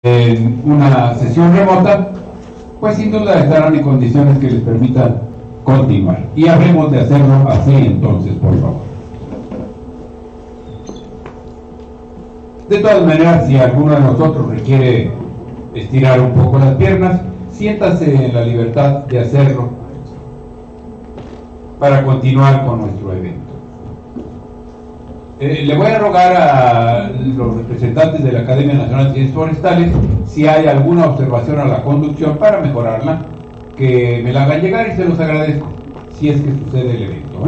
en una sesión remota, pues sin duda estarán en condiciones que les permitan continuar. Y habremos de hacerlo así entonces, por favor. De todas maneras, si alguno de nosotros requiere estirar un poco las piernas, siéntase en la libertad de hacerlo para continuar con nuestro evento. Le voy a rogar a los representantes de la Academia Nacional de Ciencias Forestales, si hay alguna observación a la conducción para mejorarla, que me la hagan llegar y se los agradezco, si es que sucede el evento.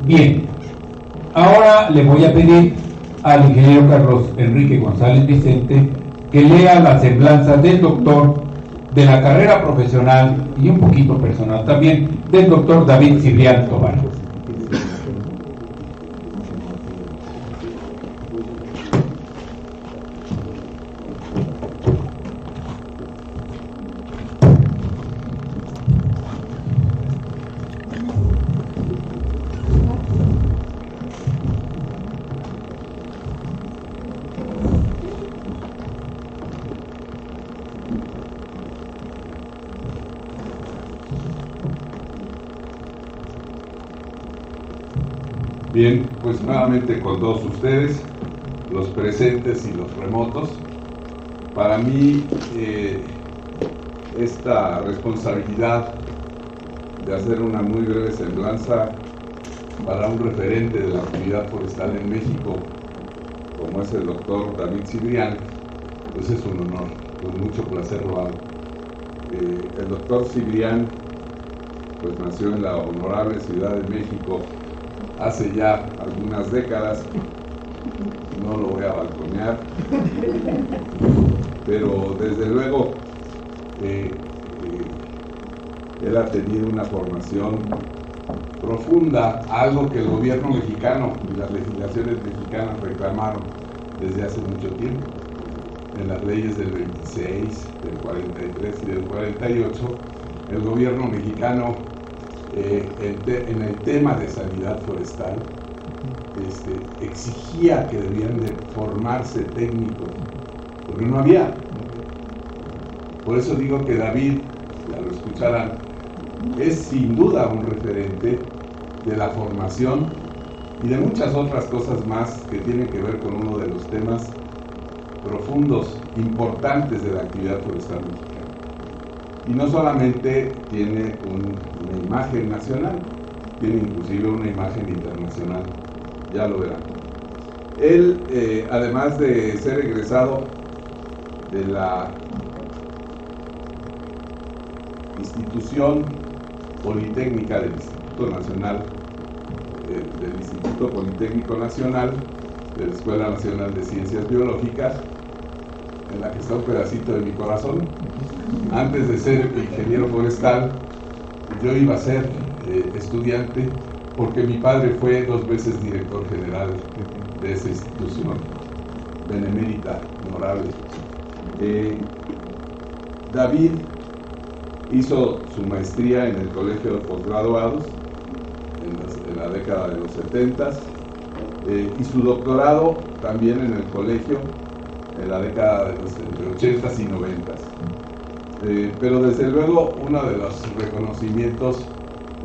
Bien, ahora le voy a pedir al ingeniero Carlos Enrique González Vicente que lea la semblanza del doctor de la carrera profesional y un poquito personal también del doctor David Cibrián Tobar. Bien, pues nuevamente con todos ustedes, los presentes y los remotos. Para mí, esta responsabilidad de hacer una muy breve semblanza para un referente de la actividad forestal en México, como es el doctor David Cibrián, pues es un honor, con mucho placer lo hago. El doctor Cibrián, pues nació en la honorable Ciudad de México hace ya algunas décadas, no lo voy a balconear, pero desde luego él ha tenido una formación profunda, algo que el gobierno mexicano y las legislaciones mexicanas reclamaron desde hace mucho tiempo. En las leyes del 26, del 43 y del 48, el gobierno mexicano en el tema de sanidad forestal exigía que debían de formarse técnicos, porque no había. Por eso digo que David, ya lo escucharán, es sin duda un referente de la formación y de muchas otras cosas más que tienen que ver con uno de los temas profundos, importantes de la actividad forestal mexicana. Y no solamente tiene una imagen nacional, tiene inclusive una imagen internacional, ya lo verán. Él, además de ser egresado de la institución politécnica del Instituto Nacional, del Instituto Politécnico Nacional, de la Escuela Nacional de Ciencias Biológicas, en la que está un pedacito de mi corazón. Antes de ser ingeniero forestal, yo iba a ser estudiante, porque mi padre fue 2 veces director general de esa institución benemérita, honorable. David hizo su maestría en el Colegio de Postgraduados en la década de los 70 y su doctorado también en el colegio en la década de los 80s y 90s. Pero desde luego uno de los reconocimientos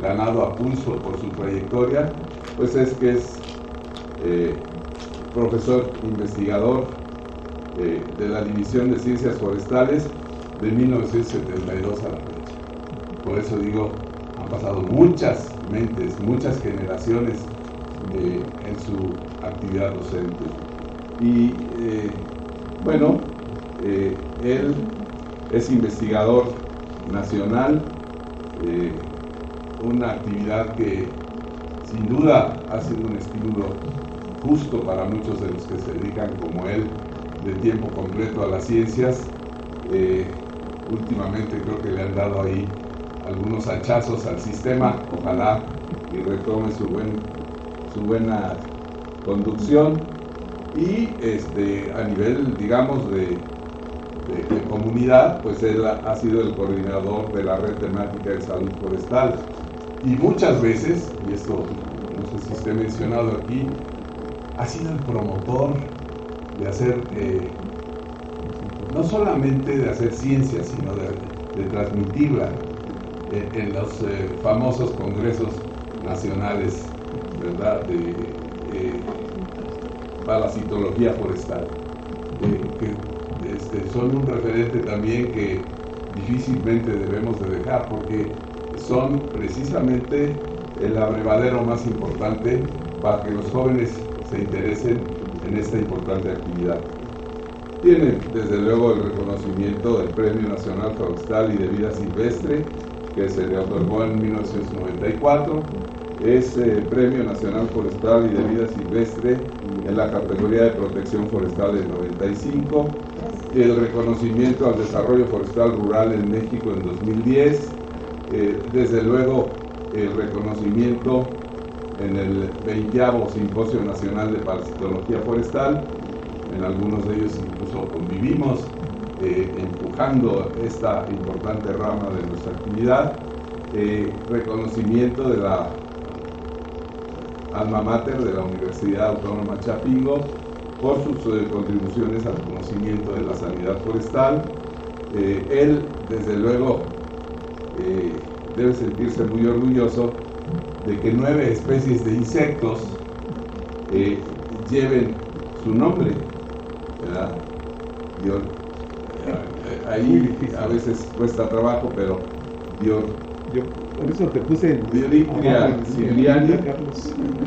ganado a pulso por su trayectoria, pues es que es profesor investigador de la División de Ciencias Forestales de 1972 a la fecha. Por eso digo, han pasado muchas mentes, muchas generaciones en su actividad docente. Y bueno, él es investigador nacional, una actividad que sin duda ha sido un estímulo justo para muchos de los que se dedican como él de tiempo completo a las ciencias. Últimamente creo que le han dado ahí algunos hachazos al sistema, ojalá y retome su buena conducción. Y a nivel, digamos, de comunidad, pues él ha sido el coordinador de la red temática de salud forestal. Y muchas veces, y esto no sé si esté mencionado aquí, ha sido el promotor de hacer no solamente de hacer ciencia, sino de transmitirla en los famosos congresos nacionales, ¿verdad?, de parasitología forestal, que son un referente también que difícilmente debemos de dejar, porque son precisamente el abrevadero más importante para que los jóvenes se interesen en esta importante actividad. Tienen desde luego el reconocimiento del Premio Nacional Forestal y de Vida Silvestre, que se le otorgó en 1994. Es Premio Nacional Forestal y de Vida Silvestre en la categoría de protección forestal del 95, el reconocimiento al desarrollo forestal rural en México en 2010, desde luego el reconocimiento en el 20º Simposio Nacional de Parasitología Forestal. En algunos de ellos incluso convivimos empujando esta importante rama de nuestra actividad. Reconocimiento de la alma mater de la Universidad Autónoma Chapingo por sus contribuciones al conocimiento de la sanidad forestal. Él, desde luego, debe sentirse muy orgulloso de que 9 especies de insectos lleven su nombre, ¿verdad? Ahí a veces cuesta trabajo, pero por eso te puse Dioictria cibriani,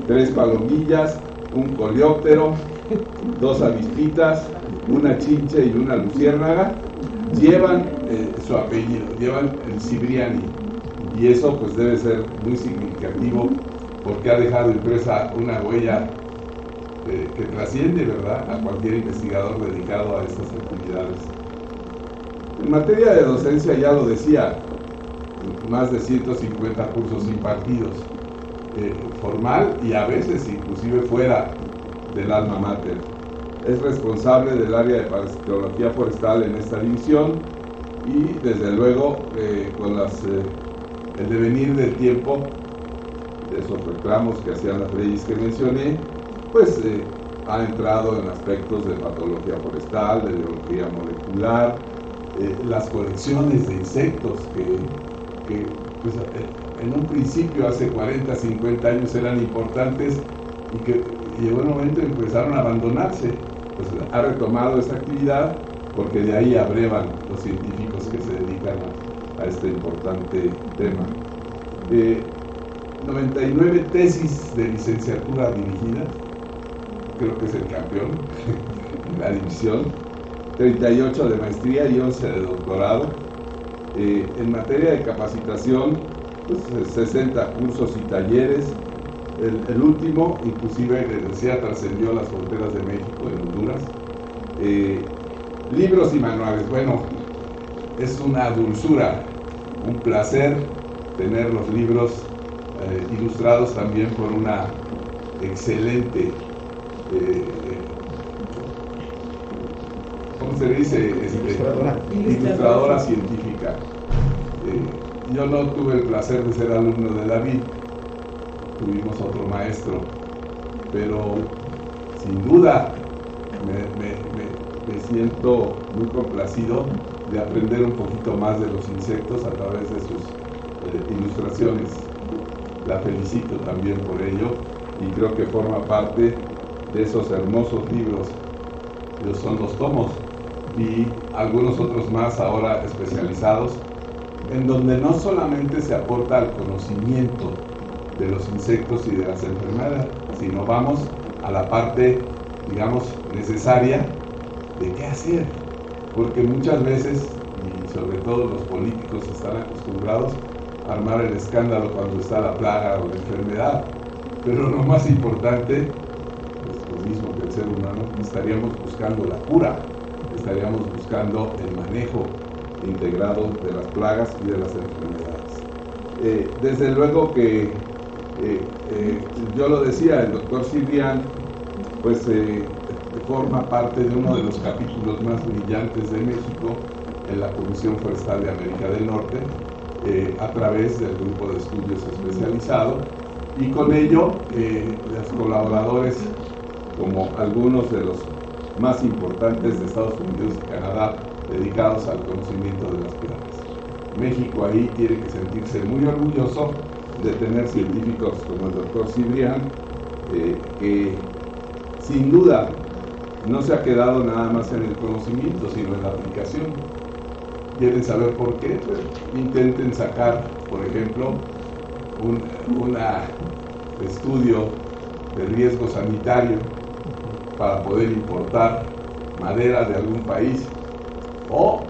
3 palomillas, un coleóptero, 2 avispitas, una chinche y una luciérnaga llevan su apellido, llevan el cibriani, y eso pues debe ser muy significativo porque ha dejado impresa una huella que trasciende, ¿verdad?, a cualquier investigador dedicado a estas actividades. En materia de docencia, ya lo decía, más de 150 cursos impartidos, formal y a veces inclusive fuera del alma mater. Es responsable del área de parasitología forestal en esta división y desde luego con el devenir del tiempo, de esos reclamos que hacían las leyes que mencioné, pues ha entrado en aspectos de patología forestal, de biología molecular, las colecciones de insectos que pues, en un principio hace 40, 50 años eran importantes y que llegó el momento en que empezaron a abandonarse. Pues ha retomado esta actividad porque de ahí abrevan los científicos que se dedican a este importante tema. 99 tesis de licenciatura dirigidas, creo que es el campeón en la división, 38 de maestría y 11 de doctorado. En materia de capacitación, pues, 60 cursos y talleres. El último, inclusive, les decía, trascendió las fronteras de México, en Honduras. Libros y manuales. Bueno, es una dulzura, un placer tener los libros ilustrados también por una excelente, ¿cómo se dice? Ilustradora científica. Yo no tuve el placer de ser alumno de David, tuvimos otro maestro, pero sin duda me siento muy complacido de aprender un poquito más de los insectos a través de sus ilustraciones. La felicito también por ello y creo que forma parte de esos hermosos libros. Ellos son los tomos y algunos otros más ahora especializados, en donde no solamente se aporta el conocimiento de los insectos y de las enfermedades, sino vamos a la parte, digamos, necesaria de qué hacer, porque muchas veces, y sobre todo los políticos están acostumbrados a armar el escándalo cuando está la plaga o la enfermedad, pero lo más importante, es lo mismo que el ser humano, estaríamos buscando la cura, estaríamos buscando el manejo integrado de las plagas y de las enfermedades. Desde luego que yo lo decía, el doctor Cibrián pues forma parte de uno de los capítulos más brillantes de México en la Comisión Forestal de América del Norte, a través del grupo de estudios especializado, y con ello los colaboradores, como algunos de los más importantes de Estados Unidos y Canadá, dedicados al conocimiento de las plantas. México ahí tiene que sentirse muy orgulloso de tener científicos como el doctor Cibrián, que sin duda no se ha quedado nada más en el conocimiento, sino en la aplicación. ¿Quieren saber por qué? Pues intenten sacar, por ejemplo, un estudio de riesgo sanitario para poder importar madera de algún país, o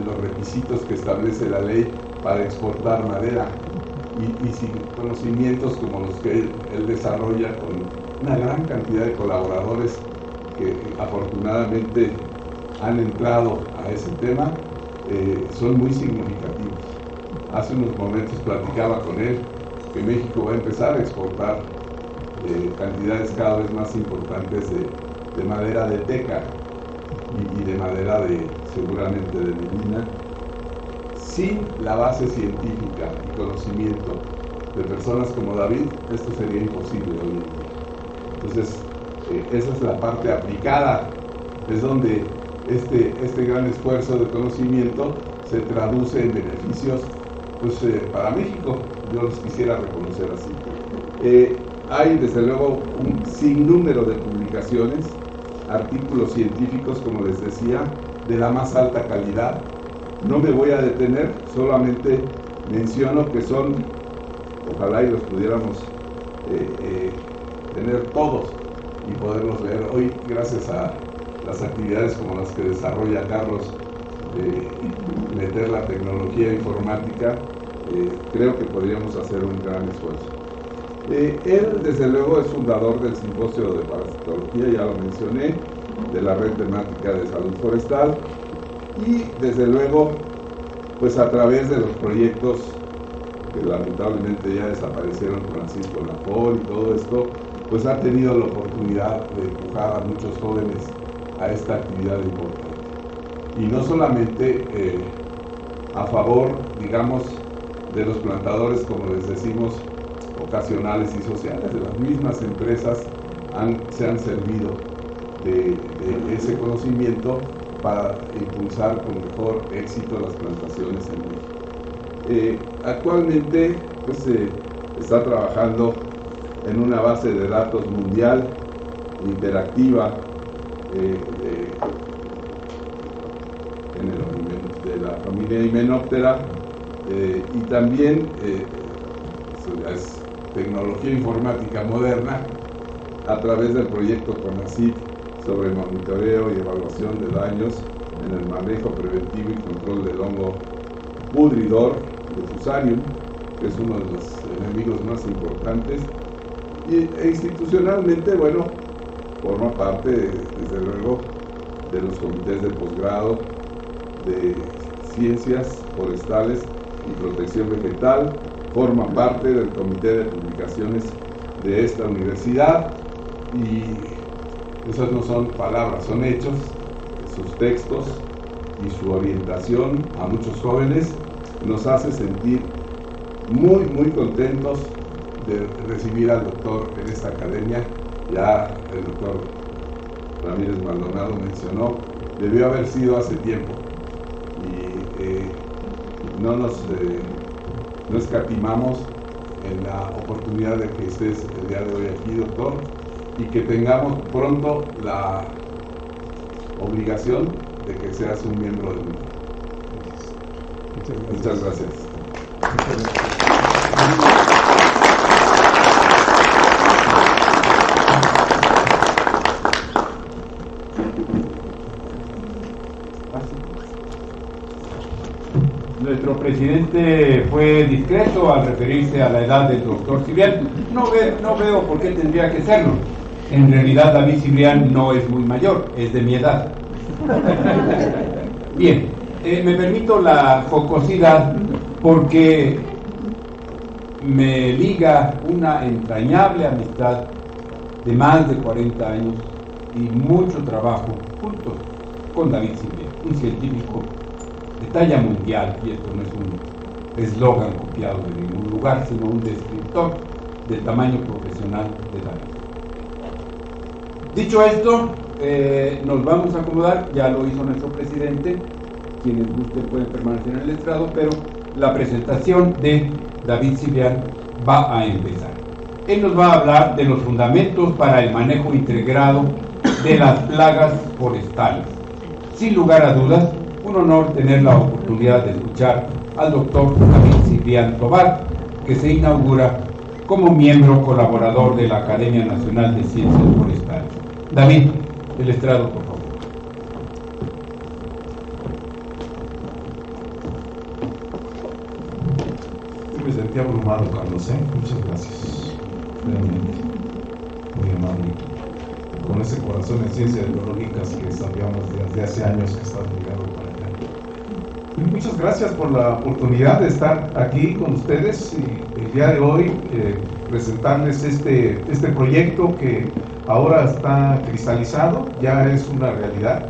los requisitos que establece la ley para exportar madera, y sin conocimientos como los que él desarrolla con una gran cantidad de colaboradores que afortunadamente han entrado a ese tema, son muy significativos. Hace unos momentos platicaba con él que México va a empezar a exportar cantidades cada vez más importantes de madera de teca y de madera seguramente de medina. Sin la base científica y conocimiento de personas como David, esto sería imposible hoy en día. Entonces, esa es la parte aplicada, es donde este gran esfuerzo de conocimiento se traduce en beneficios, pues, para México. Yo los quisiera reconocer así. Hay desde luego un sinnúmero de publicaciones, artículos científicos, como les decía, de la más alta calidad. No me voy a detener, solamente menciono que son, ojalá y los pudiéramos tener todos y poderlos leer. Hoy, gracias a las actividades como las que desarrolla Carlos, meter la tecnología informática, creo que podríamos hacer un gran esfuerzo. Él, desde luego, es fundador del Simposio de Parasitología, ya lo mencioné, de la Red Temática de Salud Forestal, y desde luego, pues a través de los proyectos que lamentablemente ya desaparecieron, Francisco Lafol y todo esto, pues ha tenido la oportunidad de empujar a muchos jóvenes a esta actividad importante. Y no solamente a favor, digamos, de los plantadores, como les decimos, ocasionales y sociales, de las mismas empresas se han servido de ese conocimiento para impulsar con mejor éxito las plantaciones en México. Actualmente, pues, está trabajando en una base de datos mundial interactiva de la familia Hymenoptera, y también es tecnología informática moderna a través del proyecto CONACYT sobre monitoreo y evaluación de daños en el manejo preventivo y control del hongo pudridor de Fusarium, que es uno de los enemigos más importantes. E institucionalmente, bueno, forma parte, desde luego, de los comités de posgrado de ciencias forestales y protección vegetal, forma parte del comité de publicaciones de esta universidad, y esas no son palabras, son hechos. Sus textos y su orientación a muchos jóvenes nos hace sentir muy, muy contentos de recibir al doctor en esta academia. Ya el doctor Ramírez Maldonado mencionó, debió haber sido hace tiempo, y no escatimamos en la oportunidad de que estés el día de hoy aquí, doctor, y que tengamos pronto la obligación de que seas un miembro del mundo. Muchas gracias. Nuestro presidente fue discreto al referirse a la edad del doctor Cibrián. No veo por qué tendría que serlo. En realidad David Cibrián no es muy mayor, es de mi edad. Bien, me permito la jocosidad porque me liga una entrañable amistad de más de 40 años y mucho trabajo juntos con David Cibrián, un científico de talla mundial, y esto no es un eslogan copiado de ningún lugar, sino un descriptor del tamaño profesional de David. Dicho esto, nos vamos a acomodar, ya lo hizo nuestro presidente, quienes gusten pueden permanecer en el estrado, pero la presentación de David Cibrián va a empezar. Él nos va a hablar de los fundamentos para el manejo integrado de las plagas forestales. Sin lugar a dudas, un honor tener la oportunidad de escuchar al doctor David Cibrián Tobar, que se inaugura como miembro colaborador de la Academia Nacional de Ciencias Forestales. David, el estrado, por favor. Me sentí abrumado, Carlos, muchas gracias. Realmente, muy amable. Con ese corazón en ciencias biológicas que sabíamos desde hace años que estás ligado para allá. Y muchas gracias por la oportunidad de estar aquí con ustedes y el día de hoy presentarles este proyecto que ahora está cristalizado, ya es una realidad.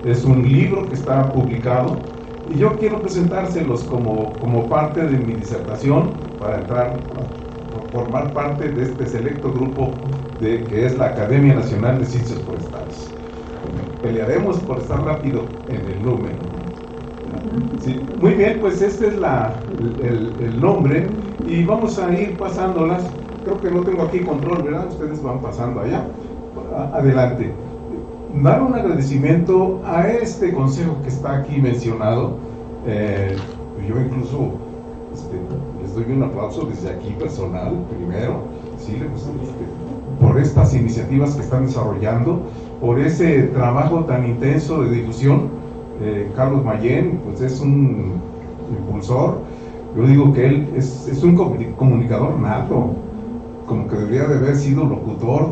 Es un libro que está publicado. Y yo quiero presentárselos como parte de mi disertación para entrar a formar parte de este selecto grupo que es la Academia Nacional de Ciencias Forestales. Pelearemos por estar rápido en el número. Sí, muy bien, pues este es el nombre y vamos a ir pasándolas. Creo que no tengo aquí control, ¿verdad? Ustedes van pasando allá. Adelante. Dar un agradecimiento a este consejo que está aquí mencionado. Yo incluso les doy un aplauso desde aquí personal, primero, sí, por estas iniciativas que están desarrollando, por ese trabajo tan intenso de difusión. Carlos Mayén, pues es un impulsor. Yo digo que él es un comunicador nato, como que debería de haber sido locutor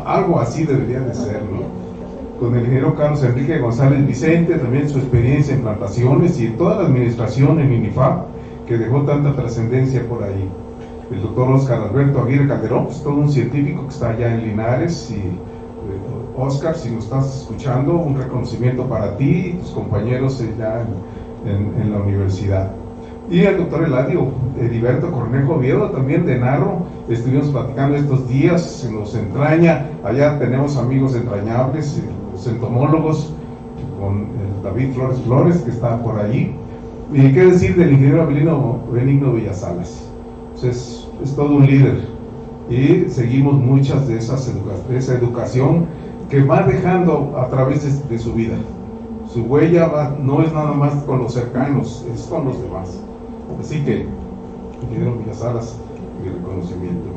algo así debería de ser, ¿no? Con el ingeniero Carlos Enrique González Vicente, también su experiencia en plantaciones y en toda la administración en INIFAP, que dejó tanta trascendencia por ahí. El doctor Óscar Alberto Aguirre Calderón, pues todo un científico que está allá en Linares. Y Óscar, si nos estás escuchando, un reconocimiento para ti y tus compañeros allá en la universidad. Y el doctor Heriberto Cornejo Oviedo, también de Narro, estuvimos platicando estos días, se nos entraña, allá tenemos amigos entrañables, los entomólogos, con el David Flores, que está por allí. Y qué decir del ingeniero Benigno Villasalas, pues es todo un líder, y seguimos muchas de esa educación que va dejando a través de su vida. Su huella no es nada más con los cercanos, es con los demás. Así que, ingeniero Villasalas, mi reconocimiento.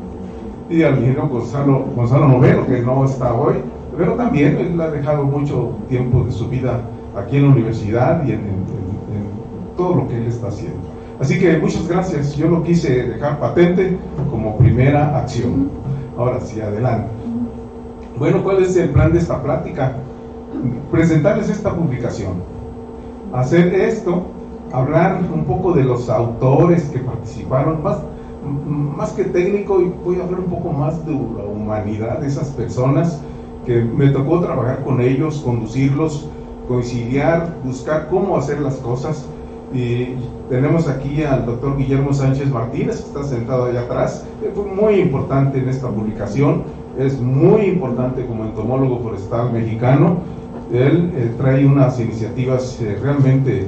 Y al ingeniero Gonzalo Novelo, que no está hoy, pero también él ha dejado mucho tiempo de su vida aquí en la universidad y en todo lo que él está haciendo. Así que muchas gracias, yo lo quise dejar patente como primera acción. Ahora sí, adelante. Bueno, ¿cuál es el plan de esta plática? Presentarles esta publicación, hacer esto, hablar un poco de los autores que participaron, más que técnico, y voy a hablar un poco más de la humanidad de esas personas que me tocó trabajar con ellos, conducirlos, conciliar, buscar cómo hacer las cosas. Y tenemos aquí al doctor Guillermo Sánchez Martínez, que está sentado allá atrás, que fue muy importante en esta publicación, es muy importante como entomólogo forestal mexicano. Él trae unas iniciativas realmente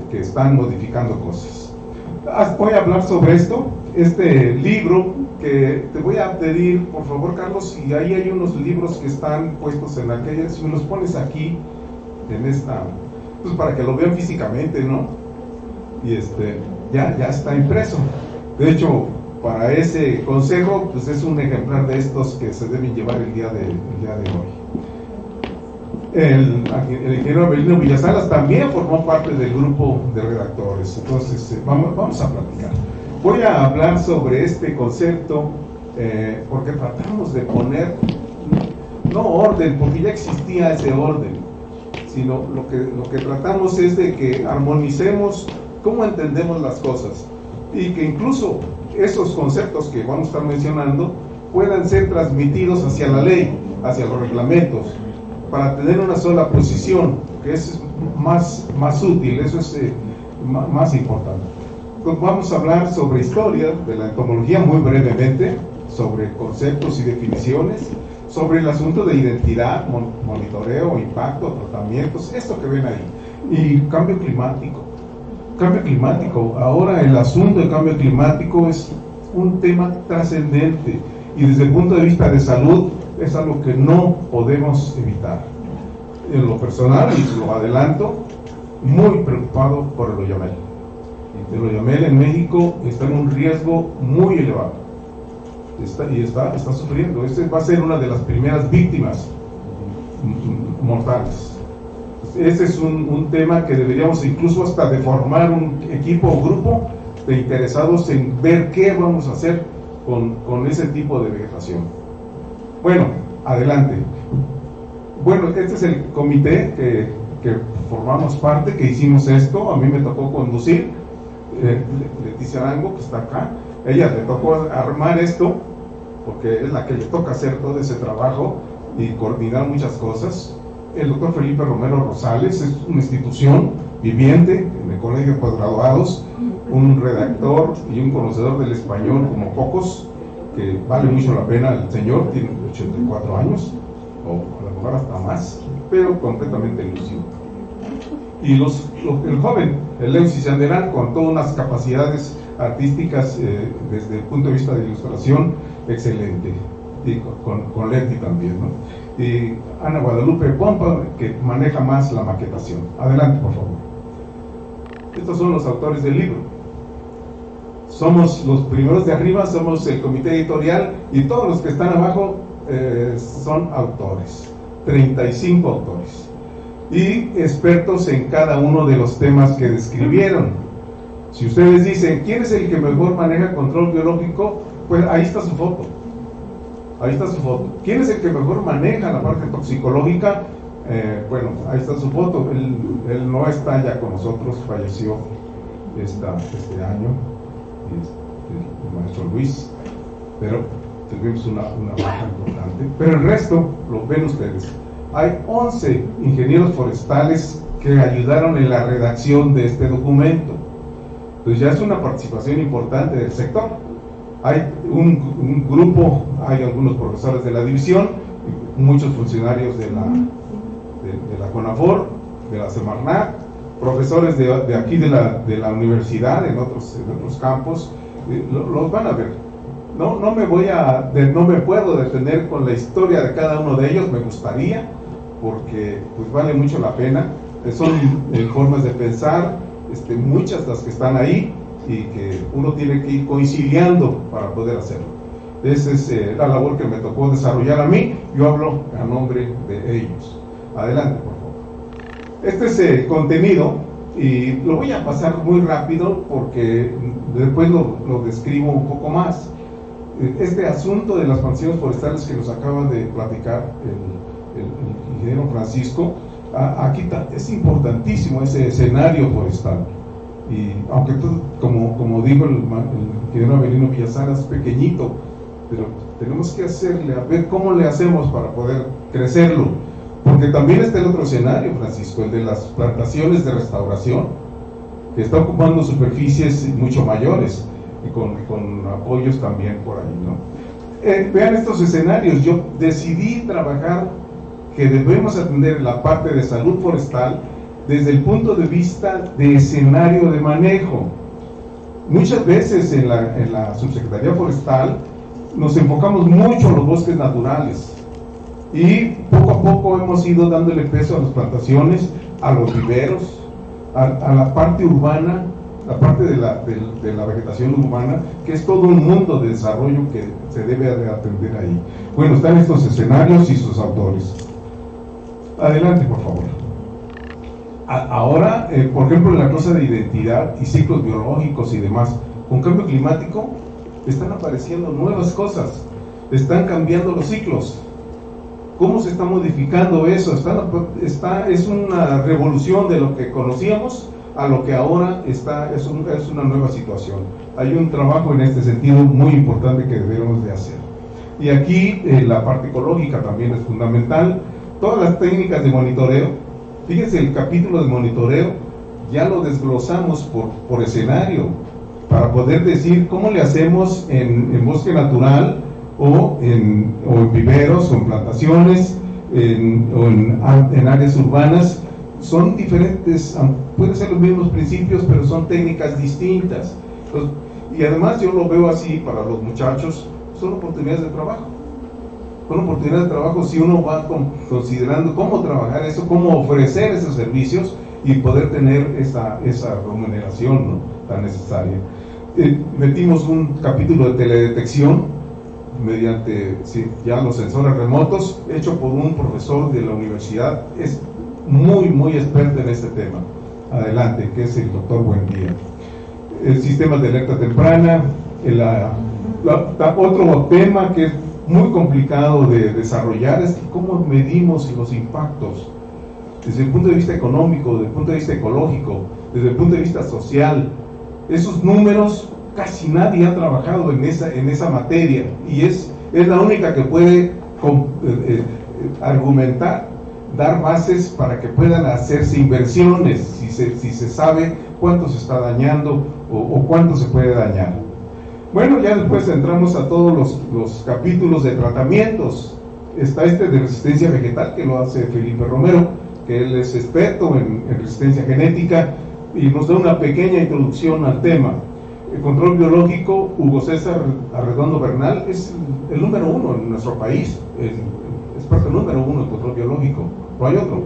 que están modificando cosas. Voy a hablar sobre esto, este libro, que te voy a pedir, por favor, Carlos, y ahí hay unos libros que están puestos en aquella, si me los pones aquí, en esta, pues para que lo vean físicamente, ¿no? Y ya está impreso. De hecho, para ese consejo, pues es un ejemplar de estos que se deben llevar el día de hoy. El ingeniero Benigno Villasalas también formó parte del grupo de redactores. Entonces, vamos a platicar. Voy a hablar sobre este concepto porque tratamos de poner, no orden, porque ya existía ese orden, sino lo que tratamos es de que armonicemos cómo entendemos las cosas y que incluso esos conceptos que vamos a estar mencionando puedan ser transmitidos hacia la ley, hacia los reglamentos, para tener una sola posición, que es más útil, eso es más importante. Entonces vamos a hablar sobre historia de la entomología muy brevemente, sobre conceptos y definiciones, sobre el asunto de identidad, monitoreo, impacto, tratamientos, esto que ven ahí. Y cambio climático. Cambio climático. Ahora el asunto del cambio climático es un tema trascendente y desde el punto de vista de salud es algo que no podemos evitar. En lo personal, y lo adelanto, muy preocupado por el Oyamel. El Oyamel en México está en un riesgo muy elevado. Está sufriendo. Este va a ser una de las primeras víctimas mortales. Ese es un tema que deberíamos incluso hasta de formar un equipo o grupo de interesados en ver qué vamos a hacer con ese tipo de vegetación. Bueno, adelante. Bueno, este es el comité que formamos parte, que hicimos esto. A mí me tocó conducir, Leticia Arango, que está acá, ella le tocó armar esto, porque es la que le toca hacer todo ese trabajo y coordinar muchas cosas. El doctor Felipe Romero Rosales es una institución viviente en el Colegio de Posgraduados, un redactor y un conocedor del español como pocos, que vale mucho la pena. El señor tiene 84 años, o a lo mejor hasta más, pero completamente lúcido. Y el joven, el Leucis Yanderán, con todas unas capacidades artísticas desde el punto de vista de ilustración, excelente, y con Leti también, ¿no? Y Ana Guadalupe Pompa, que maneja más la maquetación. Adelante, por favor. Estos son los autores del libro. Somos los primeros de arriba, somos el comité editorial, y todos los que están abajo son autores, 35 autores, y expertos en cada uno de los temas que describieron. Si ustedes dicen, ¿quién es el que mejor maneja control biológico? Pues ahí está su foto. Ahí está su foto. ¿Quién es el que mejor maneja la parte toxicológica? Bueno, ahí está su foto. Él no está ya con nosotros, falleció este año, el maestro Luis, pero tuvimos una baja importante. Pero el resto, lo ven ustedes. Hay 11 ingenieros forestales que ayudaron en la redacción de este documento. Entonces ya es una participación importante del sector. Hay un grupo, hay algunos profesores de la división, muchos funcionarios de la CONAFOR, de la Semarnat, profesores de aquí de la universidad, en otros campos, los van a ver. No me puedo detener con la historia de cada uno de ellos, me gustaría, porque pues vale mucho la pena. Son formas de pensar, muchas las que están ahí, y que uno tiene que ir conciliando para poder hacerlo. Esa es la labor que me tocó desarrollar a mí. Yo hablo a nombre de ellos. Adelante, por favor. Este es el contenido, y lo voy a pasar muy rápido porque después lo describo un poco más. Este asunto de las mansiones forestales que nos acaba de platicar el ingeniero Francisco, aquí es importantísimo ese escenario forestal. Y aunque como dijo el ingeniero Avelino Villazara, es pequeñito, pero tenemos que hacerle, a ver cómo le hacemos para poder crecerlo, porque también está el otro escenario, Francisco, el de las plantaciones de restauración, que está ocupando superficies mucho mayores y con apoyos también por ahí, ¿no? Vean estos escenarios. Yo decidí trabajar que debemos atender la parte de salud forestal desde el punto de vista de escenario de manejo. Muchas veces en la Subsecretaría Forestal nos enfocamos mucho en los bosques naturales, y poco a poco hemos ido dándole peso a las plantaciones, a los viveros, a la parte urbana, la parte de la vegetación urbana, que es todo un mundo de desarrollo que se debe de atender ahí. Bueno, están estos escenarios y sus autores. Adelante, por favor. Ahora, por ejemplo, en la cosa de identidad y ciclos biológicos y demás, con cambio climático están apareciendo nuevas cosas, están cambiando los ciclos. ¿Cómo se está modificando eso? Es una revolución de lo que conocíamos a lo que ahora es una nueva situación. Hay un trabajo en este sentido muy importante que debemos de hacer. Y aquí la parte ecológica también es fundamental. Todas las técnicas de monitoreo, fíjense, el capítulo de monitoreo ya lo desglosamos por escenario, para poder decir cómo le hacemos en bosque natural o en viveros, o en plantaciones, o en áreas urbanas. Son diferentes, pueden ser los mismos principios, pero son técnicas distintas. Entonces, y además yo lo veo así para los muchachos, son oportunidades de trabajo. Son oportunidades de trabajo si uno va considerando cómo trabajar eso, cómo ofrecer esos servicios y poder tener esa remuneración, ¿no?, tan necesaria. Metimos un capítulo de teledetección mediante ya los sensores remotos, hecho por un profesor de la universidad, es muy experto en este tema, adelante, que es el doctor Buendía. El sistema de alerta temprana, otro tema que es muy complicado de desarrollar es cómo medimos los impactos desde el punto de vista económico, desde el punto de vista ecológico, desde el punto de vista social. Esos números casi nadie ha trabajado en esa materia, y es la única que puede argumentar, dar bases para que puedan hacerse inversiones, si se sabe cuánto se está dañando o cuánto se puede dañar. Bueno, ya después entramos a todos los capítulos de tratamientos. Está de resistencia vegetal, que lo hace Felipe Romero, que él es experto en resistencia genética, y nos da una pequeña introducción al tema. El control biológico, Hugo César Arredondo Bernal es el número 1 en nuestro país, el experto número 1 en control biológico, no hay otro.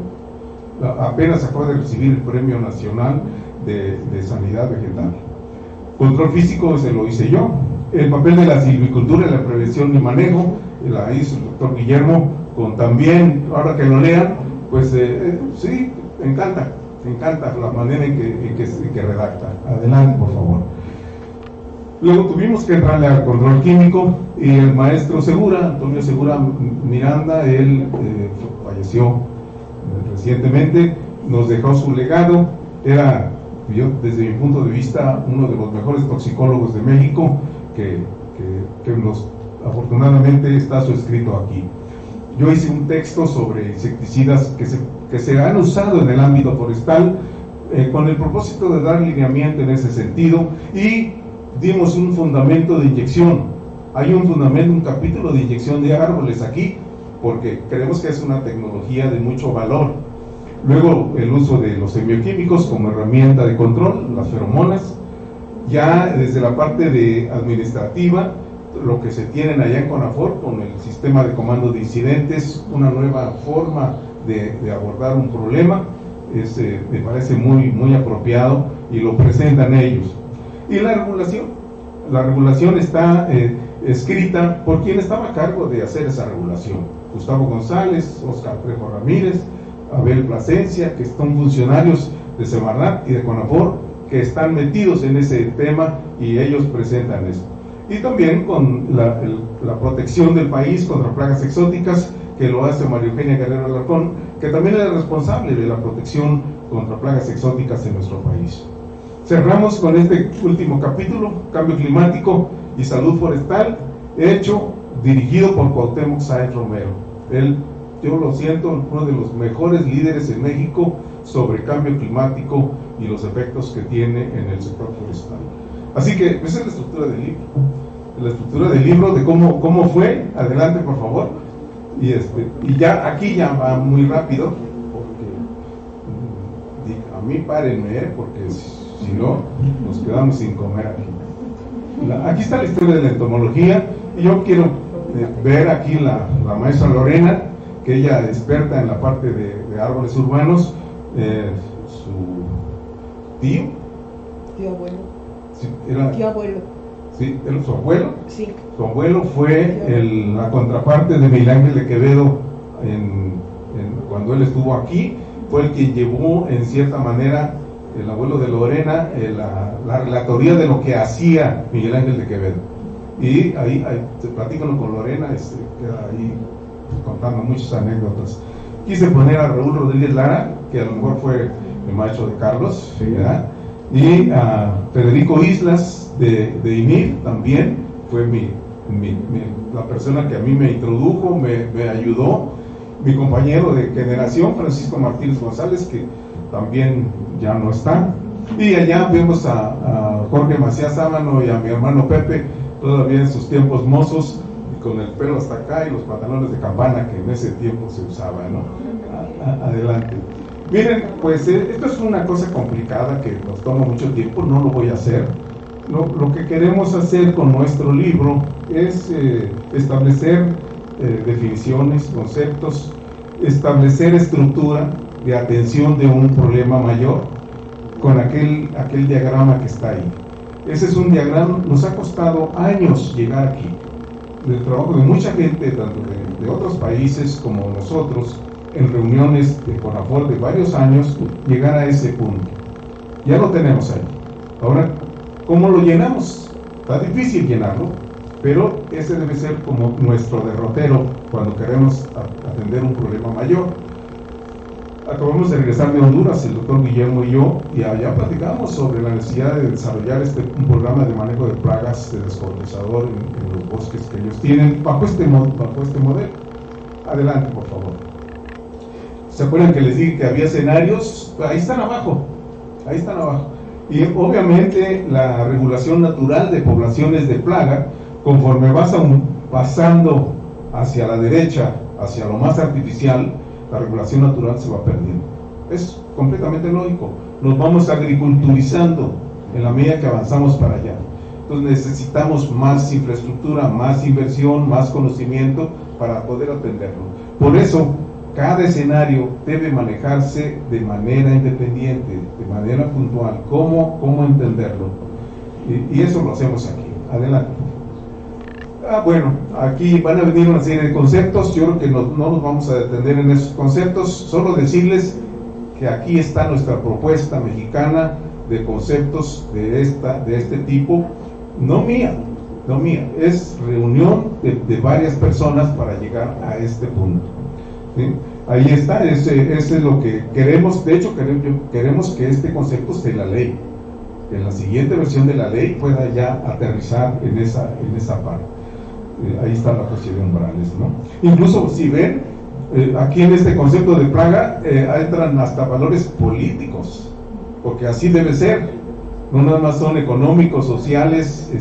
Apenas acaba de recibir el Premio Nacional de Sanidad Vegetal. Control físico se lo hice yo. El papel de la silvicultura en la prevención y manejo la hizo el doctor Guillermo, con también, ahora que lo lean, pues sí, me encanta la manera en que redacta. Adelante, por favor. Luego tuvimos que entrarle al control químico, y el maestro Segura, Antonio Segura Miranda, él falleció recientemente, nos dejó su legado. Era, yo, desde mi punto de vista, uno de los mejores toxicólogos de México, que afortunadamente está su escrito aquí. Yo hice un texto sobre insecticidas que se han usado en el ámbito forestal, con el propósito de dar lineamiento en ese sentido, y dimos un fundamento de inyección. Hay un capítulo de inyección de árboles aquí, porque creemos que es una tecnología de mucho valor. Luego, el uso de los semioquímicos como herramienta de control, las feromonas. Ya desde la parte administrativa, lo que se tienen allá en CONAFOR con el sistema de comando de incidentes, una nueva forma de abordar un problema, me parece muy apropiado, y lo presentan ellos. Y la regulación está escrita por quien estaba a cargo de hacer esa regulación: Gustavo González, Oscar Trejo Ramírez, Abel Plasencia, que son funcionarios de Semarnat y de CONAFOR, que están metidos en ese tema, y ellos presentan eso. Y también con la protección del país contra plagas exóticas, que lo hace María Eugenia Guerrero Alarcón, que también es responsable de la protección contra plagas exóticas en nuestro país. Cerramos con este último capítulo, cambio climático y salud forestal, dirigido por Cuauhtémoc Sáenz Romero. Él, yo lo siento, uno de los mejores líderes en México sobre cambio climático y los efectos que tiene en el sector forestal. Así que esa es la estructura del libro. La estructura del libro de cómo fue. Adelante, por favor. Y ya aquí ya va muy rápido, porque a mí párenme, porque si no nos quedamos sin comer aquí. Aquí está la historia de la entomología, y yo quiero ver aquí la maestra Lorena, que ella es experta en la parte de árboles urbanos. Su tío abuelo. Sí, tío abuelo. Sí, era su abuelo. Sí. Su abuelo fue la contraparte de Miguel Ángel de Quevedo cuando él estuvo aquí. Fue el que llevó, en cierta manera, el abuelo de Lorena, la relatoría de lo que hacía Miguel Ángel de Quevedo. Y ahí platícanos con Lorena, queda ahí contando muchas anécdotas. Quise poner a Raúl Rodríguez Lara, que a lo mejor fue el maestro de Carlos, ¿verdad? Y a Federico Islas de INIF, también fue la persona que a mí me introdujo, me ayudó. Mi compañero de generación, Francisco Martínez González, que también ya no está. Y allá vemos a Jorge Macías Sábano y a mi hermano Pepe, todavía en sus tiempos mozos, con el pelo hasta acá y los pantalones de campana que en ese tiempo se usaba, ¿no? Adelante. Miren, pues esto es una cosa complicada que nos toma mucho tiempo, no lo voy a hacer. Lo que queremos hacer con nuestro libro es establecer definiciones, conceptos, establecer estructura de atención de un problema mayor con aquel diagrama que está ahí. Ese es un diagrama, nos ha costado años llegar aquí, del trabajo de mucha gente, tanto de otros países como nosotros, en reuniones de CONAFOR de varios años, llegar a ese punto. Ya lo tenemos ahí. Ahora, ¿cómo lo llenamos? Está difícil llenarlo, pero ese debe ser como nuestro derrotero cuando queremos atender un problema mayor. Acabamos de regresar de Honduras, el doctor Guillermo y yo, y allá platicamos sobre la necesidad de desarrollar un programa de manejo de plagas de descortezador en los bosques que ellos tienen bajo este modelo. Adelante, por favor. ¿Se acuerdan que les dije que había escenarios? Ahí están abajo. Y obviamente la regulación natural de poblaciones de plaga, conforme vas pasando hacia la derecha, hacia lo más artificial, la regulación natural se va perdiendo. Es completamente lógico. Nos vamos agriculturizando en la medida que avanzamos para allá. Entonces necesitamos más infraestructura, más inversión, más conocimiento para poder atenderlo. Por eso, cada escenario debe manejarse de manera independiente, de manera puntual. ¿Cómo entenderlo? Y eso lo hacemos aquí. Adelante. Bueno, aquí van a venir una serie de conceptos. Yo creo que no nos vamos a detener en esos conceptos. Solo decirles que aquí está nuestra propuesta mexicana de conceptos de este tipo. No mía, es reunión de varias personas para llegar a este punto. ¿Sí? Ahí está, ese es lo que queremos. De hecho, queremos que este concepto esté en la ley, que en la siguiente versión de la ley pueda ya aterrizar en esa parte. Ahí está la cuestión de umbrales, ¿no? Incluso si ven, aquí en este concepto de plaga entran hasta valores políticos, porque así debe ser. No nada más son económicos, sociales,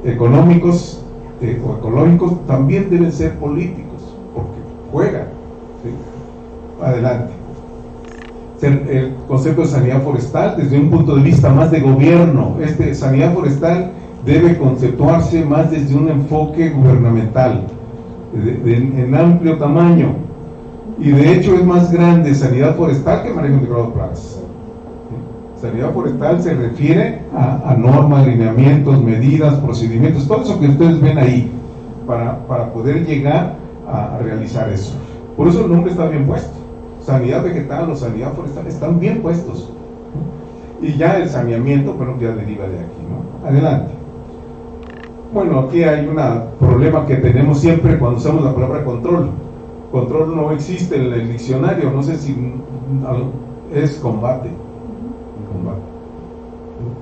económicos o ecológicos, también deben ser políticos, porque juegan. ¿Sí? Adelante. El concepto de sanidad forestal desde un punto de vista más de gobierno. Sanidad forestal debe conceptuarse más desde un enfoque gubernamental, en amplio tamaño, y de hecho es más grande sanidad forestal que manejo integrado de plagas. Sanidad forestal se refiere a normas, lineamientos, medidas, procedimientos, todo eso que ustedes ven ahí, para poder llegar a realizar eso. Por eso el nombre está bien puesto. Sanidad vegetal o sanidad forestal están bien puestos. Y ya el saneamiento, bueno, ya deriva de aquí, ¿no? Adelante. Bueno, aquí hay un problema que tenemos siempre cuando usamos la palabra control. Control no existe en el diccionario, no sé si es combate.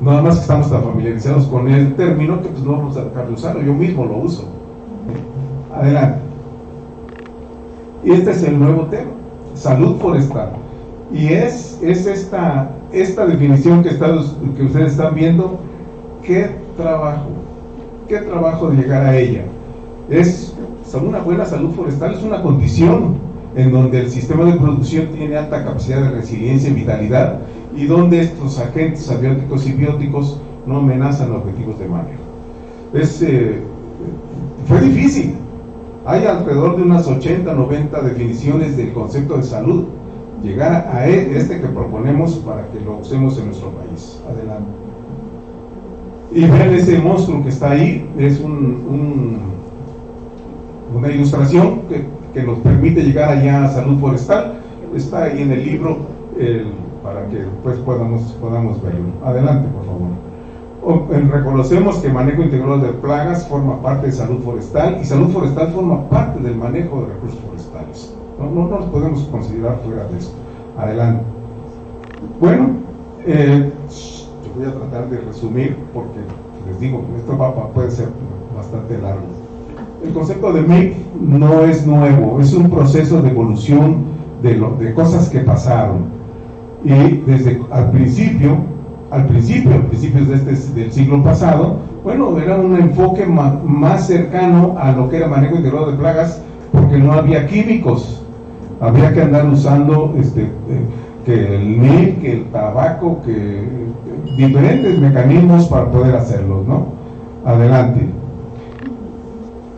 Nada más que estamos tan familiarizados con el término que pues no vamos a dejar de usarlo, yo mismo lo uso. Adelante. Y este es el nuevo tema, salud forestal. Y es esta definición que ustedes están viendo. ¿Qué trabajo de llegar a ella? Una buena salud forestal es una condición en donde el sistema de producción tiene alta capacidad de resiliencia y vitalidad, y donde estos agentes abióticos y bióticos no amenazan objetivos de manejo. Fue difícil. Hay alrededor de unas 80, 90 definiciones del concepto de salud. Llegar a que proponemos para que lo usemos en nuestro país. Adelante. Y vean ese monstruo que está ahí, es una ilustración que nos permite llegar allá a salud forestal. Está ahí en el libro para que pues podamos verlo. Adelante, por favor. Reconocemos que manejo integral de plagas forma parte de salud forestal, y salud forestal forma parte del manejo de recursos forestales. No nos podemos considerar fuera de esto. Adelante. Bueno, yo voy a tratar de resumir porque les digo, esto puede ser bastante largo. El concepto de MIC no es nuevo, es un proceso de evolución de cosas que pasaron. Y desde principios del siglo pasado, Bueno, era un enfoque más cercano a lo que era manejo integrado de plagas, porque no había químicos, había que andar usando que el NIL, que el tabaco, que diferentes mecanismos para poder hacerlos, ¿no? Adelante.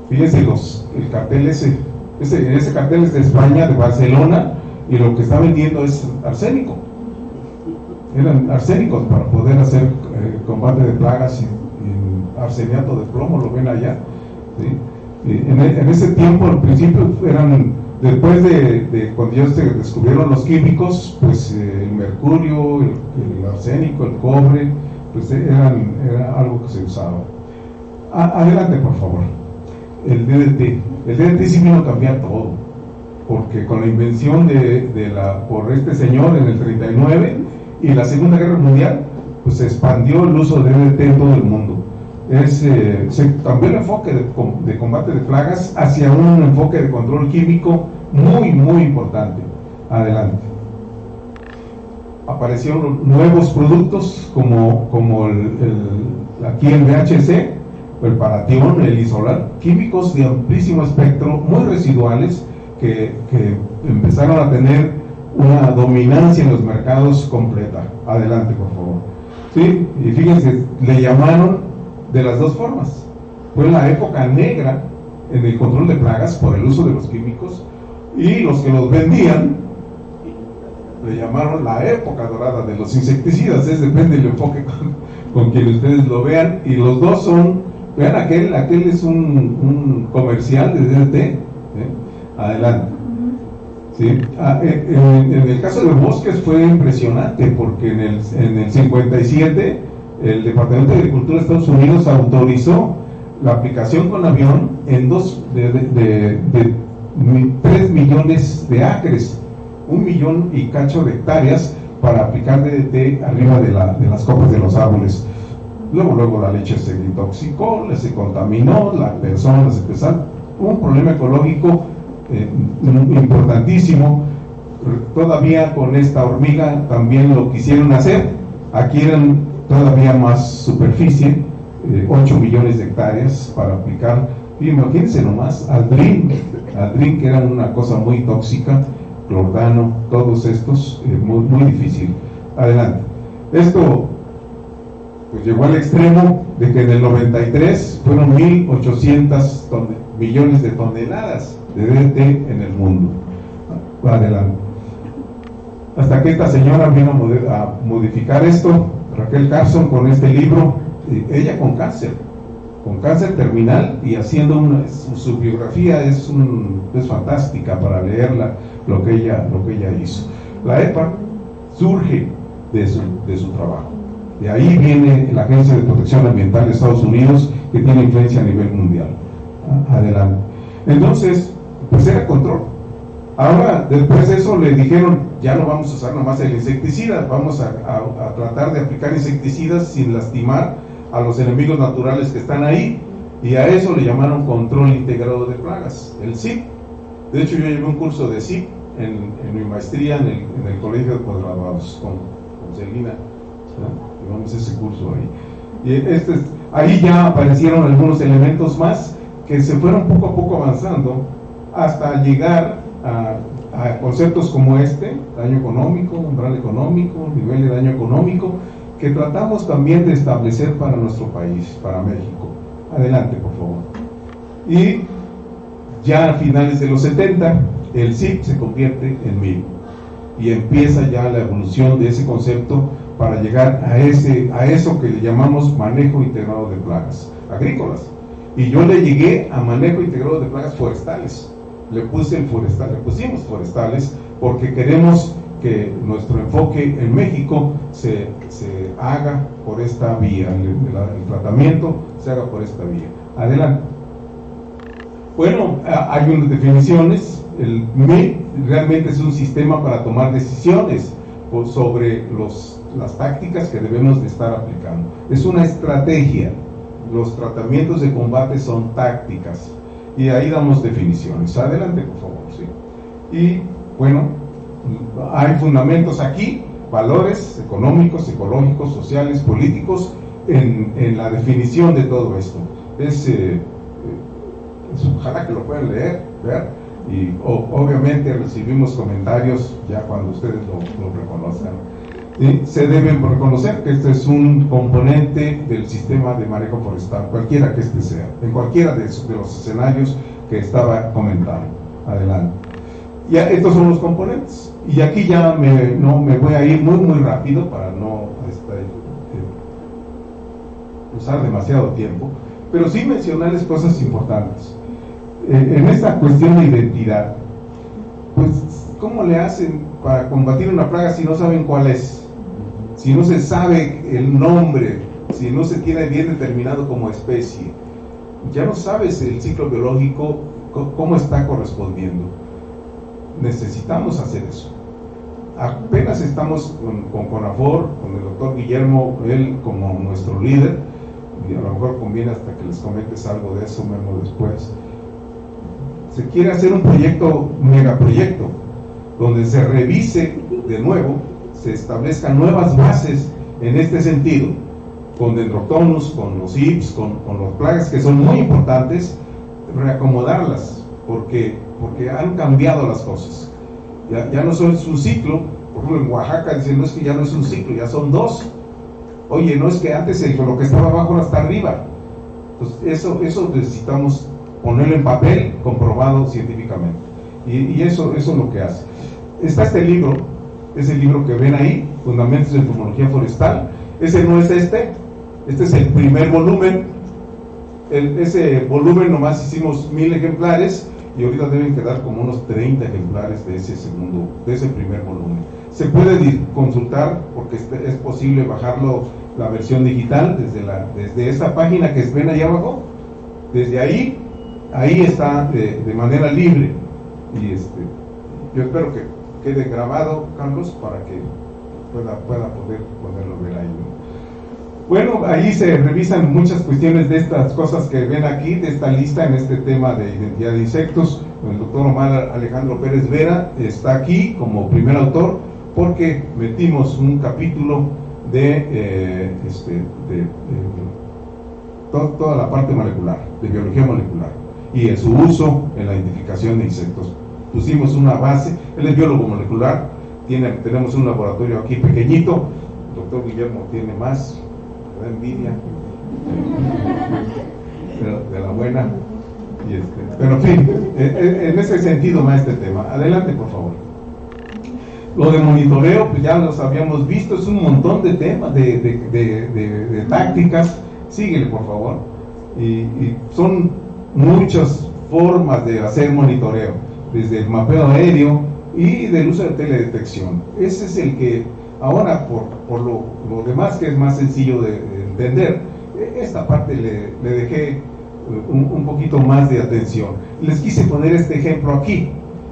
Fíjense el cartel ese cartel es de España, de Barcelona, y lo que está vendiendo es arsénico. Eran arsénicos para poder hacer combate de plagas y arseniato de plomo, lo ven allá, ¿sí? En ese tiempo, al principio, después de cuando ya se descubrieron los químicos, pues el mercurio, el arsénico, el cobre, pues era algo que se usaba. Adelante, por favor. El DDT sí vino a cambiar todo, porque con la invención por este señor en el 39 y la Segunda Guerra Mundial, pues se expandió el uso de DDT en todo el mundo. Se cambió el enfoque de combate de plagas hacia un enfoque de control químico muy, muy importante. Adelante. Aparecieron nuevos productos como aquí el VHC, el Paratión, el Isolar, químicos de amplísimo espectro, muy residuales, que empezaron a tener una dominancia en los mercados completa. Adelante, por favor. Sí, y fíjense, le llamaron de las dos formas. Fue la época negra en el control de plagas por el uso de los químicos, y los que los vendían le llamaron la época dorada de los insecticidas. Depende del enfoque con quien ustedes lo vean, y los dos son, vean, aquel es un comercial de DDT. Adelante. ¿Sí? En el caso de bosques fue impresionante, porque en el 57 el Departamento de Agricultura de Estados Unidos autorizó la aplicación con avión en 3 millones de acres, 1 millón y cacho de hectáreas, para aplicar DDT arriba de las copas de los árboles. Luego la leche se intoxicó, se contaminó, las personas empezaron, un problema ecológico importantísimo. Todavía con esta hormiga también lo quisieron hacer. Aquí eran todavía más superficie, 8 millones de hectáreas para aplicar. Y imagínense nomás, Aldrin, que era una cosa muy tóxica, clordano, todos estos, muy difícil. Adelante. Esto pues llegó al extremo de que en el 93 fueron 1.800 millones de toneladas de DDT en el mundo. Adelante. Hasta que esta señora vino a modificar esto, Raquel Carson, con este libro, ella con cáncer terminal, y haciendo su biografía es fantástica para leerla, lo que ella hizo. La EPA surge de su trabajo. De ahí viene la Agencia de Protección Ambiental de Estados Unidos, que tiene influencia a nivel mundial. Adelante. Entonces, pues era control. Ahora, después de eso, le dijeron, ya no vamos a usar nomás el insecticida, vamos a tratar de aplicar insecticidas sin lastimar a los enemigos naturales que están ahí, y a eso le llamaron control integrado de plagas, el CIP. De hecho, yo llevé un curso de CIP en mi maestría en el colegio de posgraduados con Celina, ¿no? Llevamos ese curso ahí. Y ahí ya aparecieron algunos elementos más que se fueron poco a poco avanzando hasta llegar a conceptos como daño económico, umbral económico, nivel de daño económico, que tratamos también de establecer para nuestro país, para México. Adelante, por favor. Y ya a finales de los 70, el CIP se convierte en MIP, y empieza ya la evolución de ese concepto para llegar a eso que le llamamos manejo integrado de plagas agrícolas. Y yo le llegué a manejo integrado de plagas forestales. Le pusimos forestales, porque queremos que nuestro enfoque en México se haga por esta vía, el tratamiento se haga por esta vía. Adelante. Bueno, hay unas definiciones. El MIP realmente es un sistema para tomar decisiones sobre las tácticas que debemos de estar aplicando. Es una estrategia. Los tratamientos de combate son tácticas, y ahí damos definiciones. Adelante, por favor. ¿Sí? Y bueno, hay fundamentos aquí, valores económicos, ecológicos, sociales, políticos, en la definición de todo esto. Ojalá que lo puedan leer, ver, y obviamente recibimos comentarios ya cuando ustedes lo reconozcan. Se deben reconocer que este es un componente del sistema de manejo forestal, cualquiera que este sea, en cualquiera de los escenarios que estaba comentando. Adelante. Ya, estos son los componentes. Y aquí ya me voy a ir muy rápido para no usar demasiado tiempo, pero sí mencionarles cosas importantes. En esta cuestión de identidad, pues, ¿cómo le hacen para combatir una plaga si no saben cuál es? Si no se sabe el nombre, si no se tiene bien determinado como especie, ya no sabes el ciclo biológico, cómo está correspondiendo. Necesitamos hacer eso. Apenas estamos con CONAFOR, con el doctor Guillermo, él como nuestro líder, y a lo mejor conviene hasta que les comentes algo de eso, Memo, después. Se quiere hacer un megaproyecto, donde se revise de nuevo, se establezcan nuevas bases en este sentido, con Dendrotonus, con los IPS, con las plagas que son muy importantes, reacomodarlas, porque han cambiado las cosas. Ya no es un ciclo. Por ejemplo, en Oaxaca dicen, no, es que ya no es un ciclo, ya son dos. Oye, no, es que antes lo que estaba abajo era hasta arriba. Entonces eso necesitamos ponerlo en papel, comprobado científicamente, y eso es lo que hace. Está este libro, es el libro que ven ahí, Fundamentos de Entomología Forestal. Ese no es este es el primer volumen. Ese volumen nomás hicimos 1000 ejemplares, y ahorita deben quedar como unos 30 ejemplares de ese primer volumen. Se puede consultar, porque es posible bajarlo, la versión digital, desde esta página que ven ahí abajo. Desde ahí está de manera libre, y yo espero que quede grabado, Carlos, para que pueda poder poderlo ver ahí, ¿no? Bueno, ahí se revisan muchas cuestiones de estas cosas que ven aquí, de esta lista en este tema de identidad de insectos. El doctor Omar Alejandro Pérez Vera está aquí como primer autor, porque metimos un capítulo de toda la parte molecular, de biología molecular, y en su uso en la identificación de insectos. Pusimos una base. Él es biólogo molecular, tenemos un laboratorio aquí pequeñito. El doctor Guillermo tiene más, me da envidia, de la buena, pero en fin, en ese sentido va este tema. Adelante, por favor. Lo de monitoreo, pues ya los habíamos visto, es un montón de temas, de tácticas. Síguele, por favor. Y son muchas formas de hacer monitoreo, desde el mapeo aéreo y del uso de teledetección. Ese es el que ahora, por lo demás, que es más sencillo de entender, esta parte le dejé un poquito más de atención. Les quise poner este ejemplo aquí.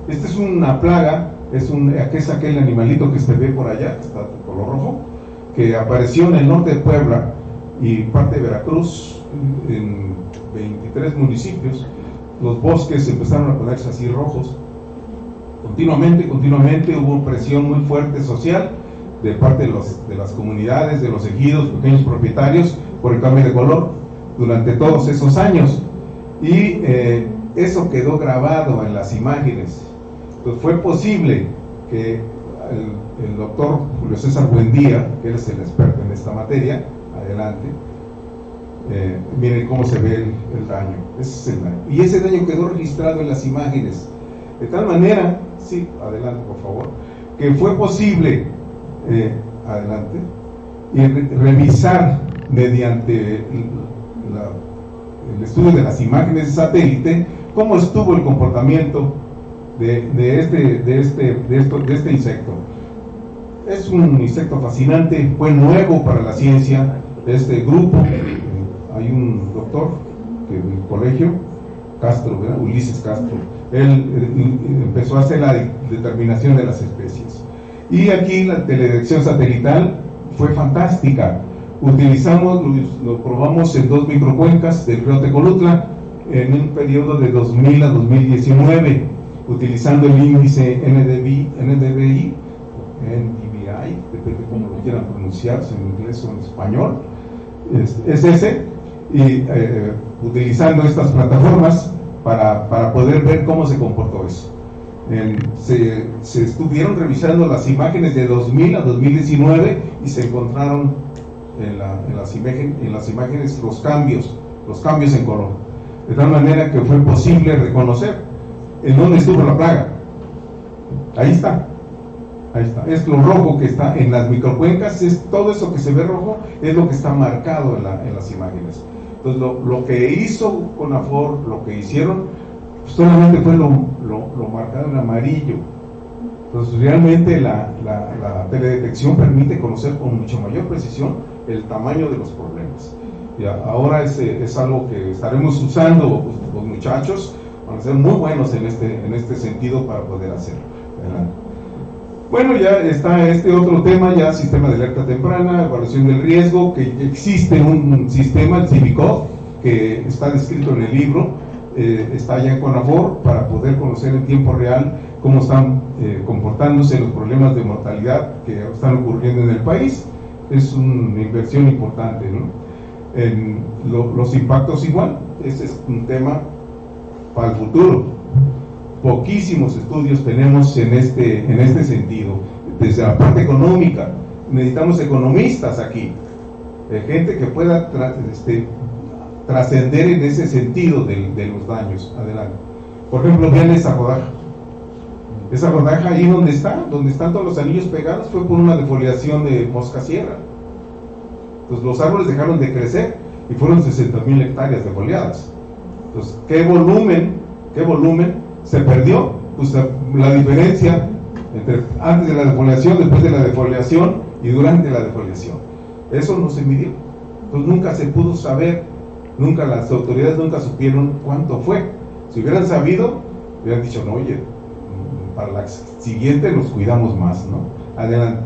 Esta es una plaga, es aquel animalito que se ve por allá, que está de color rojo, que apareció en el norte de Puebla y parte de Veracruz, en 23 municipios. Los bosques empezaron a ponerse así rojos. Continuamente hubo presión muy fuerte social de parte de las comunidades, de los ejidos, pequeños propietarios, por el cambio de color durante todos esos años. Y eso quedó grabado en las imágenes. Entonces fue posible que el doctor Julio César Buendía, que él es el experto en esta materia, adelante, miren cómo se ve el daño. Ese es el daño. Y ese daño quedó registrado en las imágenes. De tal manera, sí, adelante por favor, que fue posible, adelante, y revisar mediante el estudio de las imágenes de satélite cómo estuvo el comportamiento de este insecto. Es un insecto fascinante, fue nuevo para la ciencia. Este grupo, hay un doctor que en el colegio, Castro, ¿verdad? Ulises Castro, él empezó a hacer la determinación de las especies. Y aquí la teledetección satelital fue fantástica. Lo probamos en 2 microcuencas del río Tecolutla en un periodo de 2000 a 2019, utilizando el índice NDVI, depende cómo lo quieran pronunciar, si en inglés o en español. es ese, y utilizando estas plataformas para poder ver cómo se comportó eso. Se estuvieron revisando las imágenes de 2000 a 2019 y se encontraron en las imágenes los cambios en color, de tal manera que fue posible reconocer en dónde estuvo la plaga. Ahí está, es lo rojo que está en las microcuencas, es todo eso que se ve rojo, es lo que está marcado en las imágenes. Entonces lo que hizo CONAFOR, lo que hicieron, solamente fue lo marcado en amarillo. Entonces realmente la teledetección permite conocer con mucha mayor precisión el tamaño de los problemas. Y ahora es algo que estaremos usando, pues, los muchachos van a ser muy buenos en este sentido para poder hacerlo. Adelante. Bueno, ya está este otro tema, ya sistema de alerta temprana, evaluación del riesgo, que existe un sistema, el CIVICOV, que está descrito en el libro, está ya en CONAFOR, para poder conocer en tiempo real cómo están comportándose los problemas de mortalidad que están ocurriendo en el país. Es una inversión importante, ¿no? Los impactos igual, ese es un tema para el futuro. Poquísimos estudios tenemos en este sentido. Desde la parte económica, necesitamos economistas aquí, gente que pueda trascender en ese sentido de los daños. Adelante. Por ejemplo, vean esa rodaja ahí donde están todos los anillos pegados, fue por una defoliación de mosca sierra. Entonces los árboles dejaron de crecer y fueron 60,000 hectáreas defoliadas. Entonces, ¿qué volumen se perdió? Pues la diferencia entre antes de la defoliación, después de la defoliación y durante la defoliación. Eso no se midió. Entonces nunca se pudo saber, las autoridades nunca supieron cuánto fue. Si hubieran sabido, hubieran dicho, no, oye, para la siguiente nos cuidamos más, ¿no? Adelante.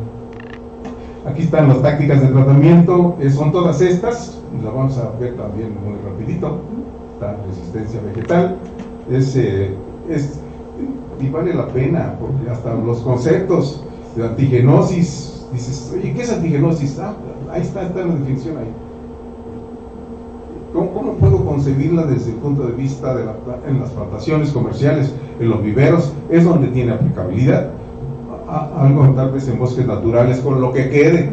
Aquí están las tácticas de tratamiento, son todas estas, las vamos a ver también muy rapidito. Está resistencia vegetal, y vale la pena, porque hasta los conceptos de antigenosis, dices, oye, ¿qué es antigenosis? Ahí está la definición ahí. ¿Cómo puedo concebirla desde el punto de vista en las plantaciones comerciales, en los viveros? Es donde tiene aplicabilidad. Algo tal vez en bosques naturales, con lo que quede,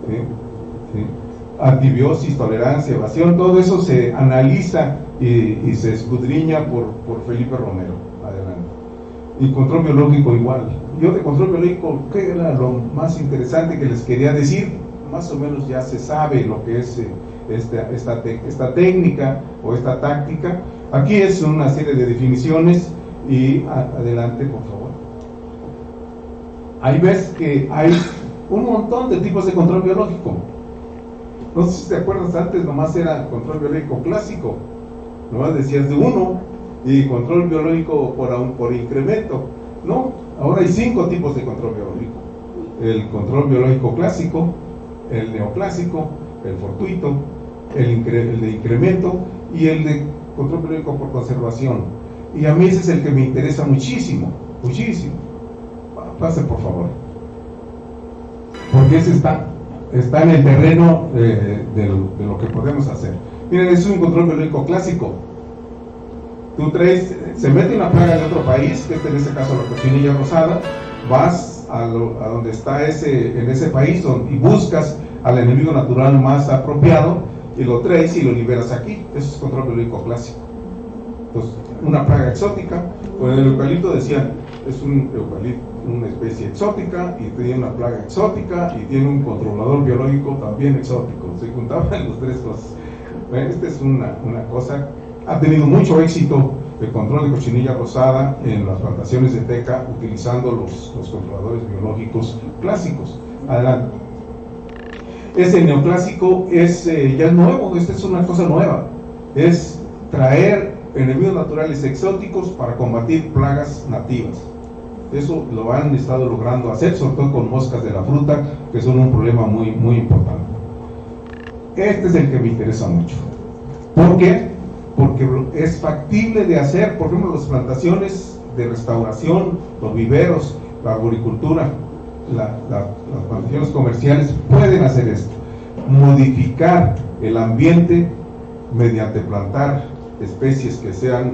¿sí? Antibiosis, tolerancia, evasión, todo eso se analiza y se escudriña por Felipe Romero. Adelante. Y control biológico igual. Yo de control biológico, ¿qué era lo más interesante que les quería decir? Más o menos ya se sabe lo que es esta técnica o esta táctica. Aquí es una serie de definiciones y adelante, por favor. Ahí ves que hay un montón de tipos de control biológico. No sé si te acuerdas, antes nomás era control biológico clásico, nomás decías de uno, y control biológico por incremento. No, ahora hay 5 tipos de control biológico: el control biológico clásico, el neoclásico, el fortuito, el de incremento y el de control biológico por conservación. Y a mí ese es el que me interesa muchísimo. Pase, por favor, porque ese está en el terreno de lo que podemos hacer. Miren, es un control biológico clásico. Tú traes, se mete una plaga de otro país, que en este caso la cochinilla rosada, vas a donde está en ese país y buscas al enemigo natural más apropiado y lo traes y lo liberas aquí. Eso es control biológico clásico. Entonces, una plaga exótica, con el eucalipto decían, es un eucalipto, una especie exótica, y tiene una plaga exótica y tiene un controlador biológico también exótico. Se juntaban las 3 cosas. Bueno, esta es una cosa, ha tenido mucho éxito el control de cochinilla rosada en las plantaciones de teca, utilizando los controladores biológicos clásicos. Adelante. Ese neoclásico ya es nuevo, esta es una cosa nueva, es traer enemigos naturales exóticos para combatir plagas nativas. Eso lo han estado logrando hacer, sobre todo con moscas de la fruta, que son un problema muy, muy importante. Este es el que me interesa mucho. ¿Por qué? Porque es factible de hacer. Por ejemplo, las plantaciones de restauración, los viveros, la arboricultura, las plantaciones comerciales pueden hacer esto, modificar el ambiente mediante plantar especies que sean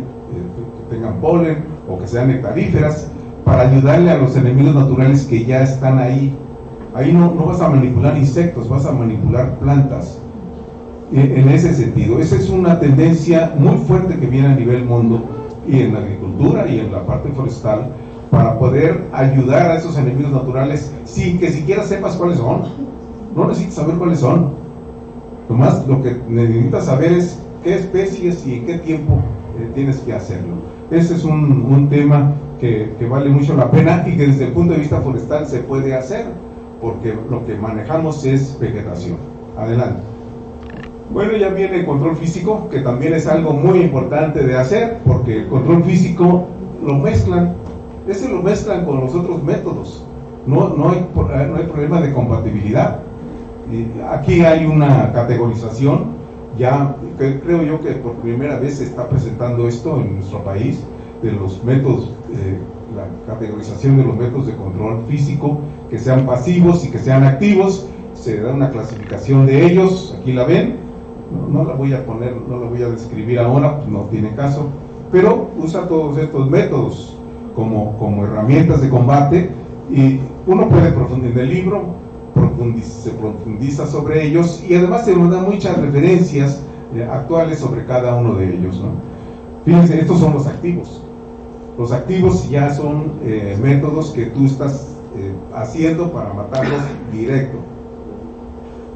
que tengan polen o que sean nectaríferas, para ayudarle a los enemigos naturales que ya están ahí. Ahí no vas a manipular insectos, vas a manipular plantas. En ese sentido, esa es una tendencia muy fuerte que viene a nivel mundo, y en la agricultura y en la parte forestal, para poder ayudar a esos enemigos naturales sin que siquiera sepas cuáles son. No necesitas saber cuáles son. Nomás lo que necesitas saber es qué especies y en qué tiempo tienes que hacerlo. Ese es un tema que vale mucho la pena y que desde el punto de vista forestal se puede hacer, porque lo que manejamos es vegetación. Adelante. Bueno, ya viene el control físico, que también es algo muy importante de hacer, porque el control físico lo mezclan, ese lo mezclan con los otros métodos. No hay problema de compatibilidad. Aquí hay una categorización, ya creo yo que por primera vez se está presentando esto en nuestro país, de los métodos, la categorización de los métodos de control físico, que sean pasivos y que sean activos. Se da una clasificación de ellos, aquí la ven. No la voy a poner, no la voy a describir ahora, no tiene caso, pero usa todos estos métodos como herramientas de combate, y uno puede profundizar en el libro, se profundiza sobre ellos, y además se nos dan muchas referencias actuales sobre cada uno de ellos, ¿no? Fíjense, estos son los activos. Los activos ya son métodos que tú estás haciendo para matarlos directo.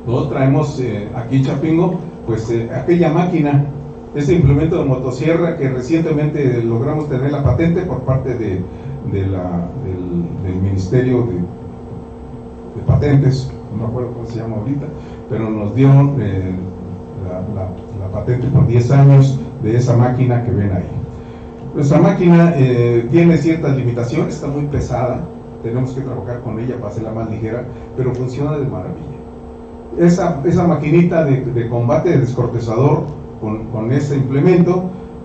Nosotros traemos aquí en Chapingo, pues aquella máquina, ese implemento de motosierra que recientemente logramos tener la patente por parte del Ministerio de Patentes, no me acuerdo cómo se llama ahorita, pero nos dio la patente por 10 años de esa máquina que ven ahí. Nuestra máquina tiene ciertas limitaciones, está muy pesada, tenemos que trabajar con ella para hacerla más ligera, pero funciona de maravilla. Esa maquinita de combate de descortezador con ese implemento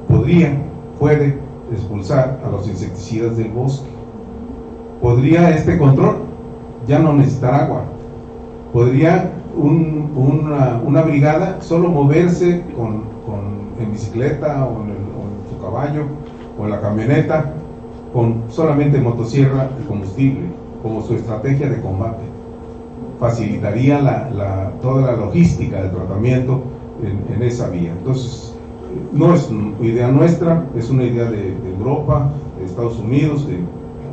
puede expulsar a los insecticidas del bosque. Podría este control ya no necesitar agua. Podría una brigada solo moverse en bicicleta o en su caballo o en la camioneta con solamente motosierra y combustible como su estrategia de combate. Facilitaría toda la logística de tratamiento en esa vía. Entonces, no es una idea nuestra, es una idea de Europa, de Estados Unidos.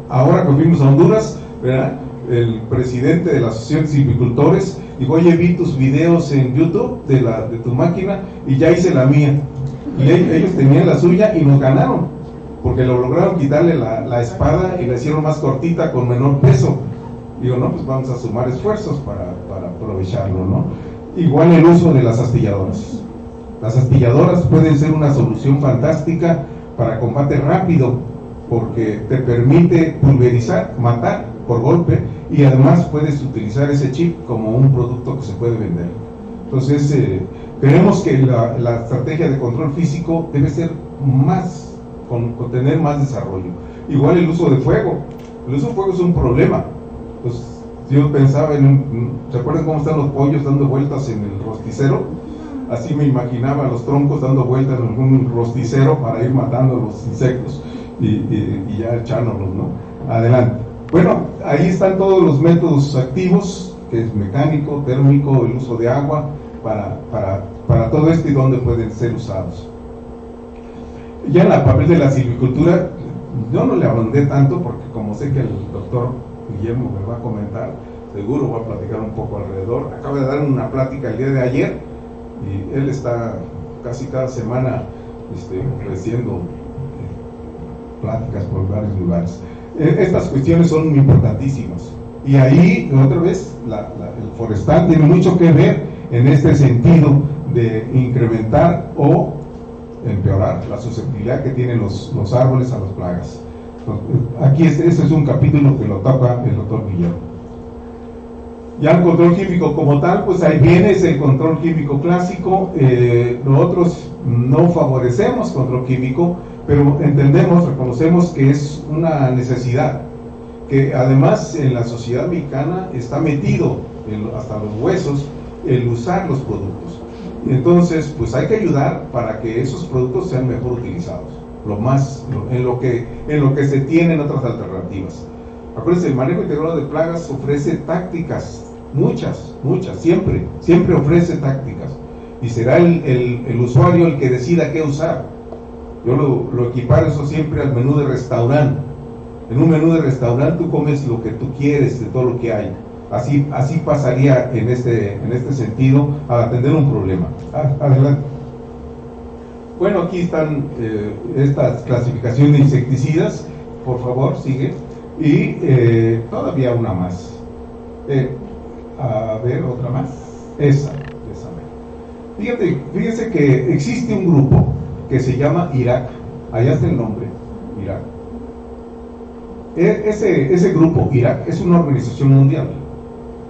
Ahora que fuimos a Honduras, ¿verdad?, el presidente de la Asociación de Silvicultores dijo: oye, vi tus videos en YouTube de tu máquina y ya hice la mía. Y ellos tenían la suya y nos ganaron, porque lo lograron quitarle la espada y la hicieron más cortita con menor peso. Digo, no, pues vamos a sumar esfuerzos para aprovecharlo, ¿no? Igual el uso de las astilladoras. Las astilladoras pueden ser una solución fantástica para combate rápido, porque te permite pulverizar, matar por golpe, y además puedes utilizar ese chip como un producto que se puede vender. Entonces, creemos que la estrategia de control físico debe ser más, con tener más desarrollo. Igual el uso de fuego. El uso de fuego es un problema. Pues yo pensaba ¿se acuerdan cómo están los pollos dando vueltas en el rosticero? Así me imaginaba los troncos dando vueltas en algún rosticero para ir matando los insectos y ya echándolos, ¿no? Adelante. Bueno, ahí están todos los métodos activos, que es mecánico, térmico, el uso de agua, para todo esto y dónde pueden ser usados. Ya en el papel de la silvicultura, yo no le abundé tanto, porque como sé que el doctor Guillermo me va a comentar, seguro va a platicar un poco alrededor. Acaba de dar una plática el día de ayer, y él está casi cada semana ofreciendo pláticas por varios lugares. Estas cuestiones son importantísimas, y ahí otra vez el forestal tiene mucho que ver en este sentido de incrementar o empeorar la susceptibilidad que tienen los árboles a las plagas. Aquí este es un capítulo que lo toca el doctor Guillermo. Ya el control químico como tal, pues ahí viene, es el control químico clásico. Nosotros no favorecemos control químico, pero entendemos, reconocemos que es una necesidad, que además en la sociedad mexicana está metido hasta los huesos el usar los productos. Entonces, pues hay que ayudar para que esos productos sean mejor utilizados, en lo que se tienen otras alternativas. Acuérdense, el manejo integrado de plagas ofrece tácticas, muchas, siempre ofrece tácticas, y será el usuario el que decida qué usar. Yo lo equiparo eso siempre al menú de restaurante. En un menú de restaurante tú comes lo que tú quieres de todo lo que hay. Así pasaría en este sentido al atender un problema. Adelante. Bueno, aquí están estas clasificaciones de insecticidas. Por favor, sigue. Y todavía una más. A ver, otra más. Esa. Fíjense que existe un grupo que se llama Irak. Allá está el nombre, Irak. Ese grupo, Irak, es una organización mundial.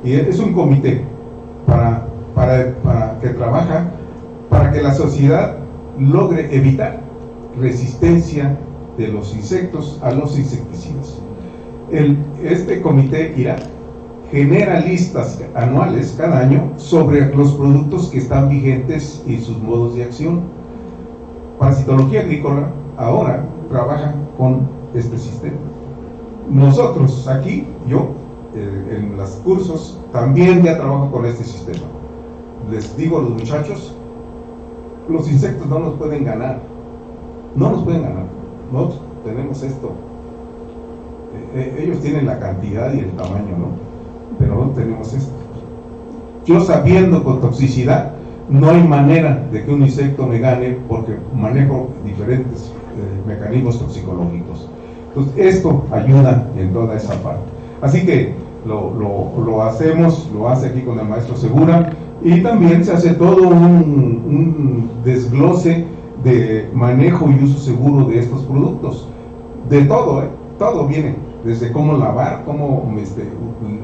Y es un comité para que trabaja para que la sociedad logre evitar resistencia de los insectos a los insecticidas. Este comité Irak genera listas anuales cada año sobre los productos que están vigentes y sus modos de acción. Parasitología agrícola ahora trabaja con este sistema. Nosotros aquí, yo en los cursos también ya trabajo con este sistema. Les digo a los muchachos, los insectos no nos pueden ganar, nosotros tenemos esto. Ellos tienen la cantidad y el tamaño, ¿no? Pero no tenemos esto. Yo, sabiendo con toxicidad, no hay manera de que un insecto me gane, porque manejo diferentes mecanismos toxicológicos. Entonces esto ayuda en toda esa parte. Así que lo hace aquí con el maestro Segura, y también se hace todo un desglose de manejo y uso seguro de estos productos. De todo, todo viene, desde cómo lavar,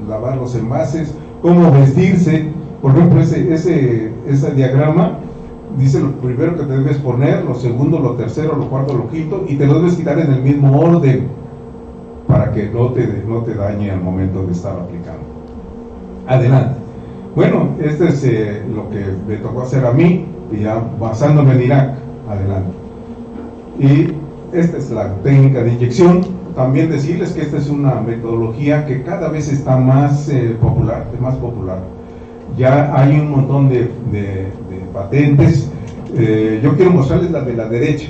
lavar los envases, cómo vestirse. Por ejemplo, ese diagrama dice lo primero que te debes poner, lo segundo, lo tercero, lo cuarto, lo quinto, y te lo debes quitar en el mismo orden para que no te dañe al momento de estar aplicando. Adelante. Bueno, este es lo que me tocó hacer a mí, y ya basándome en Irak. Adelante. Y esta es la técnica de inyección. También decirles que esta es una metodología que cada vez está más popular. Ya hay un montón de patentes. Yo quiero mostrarles la de la derecha.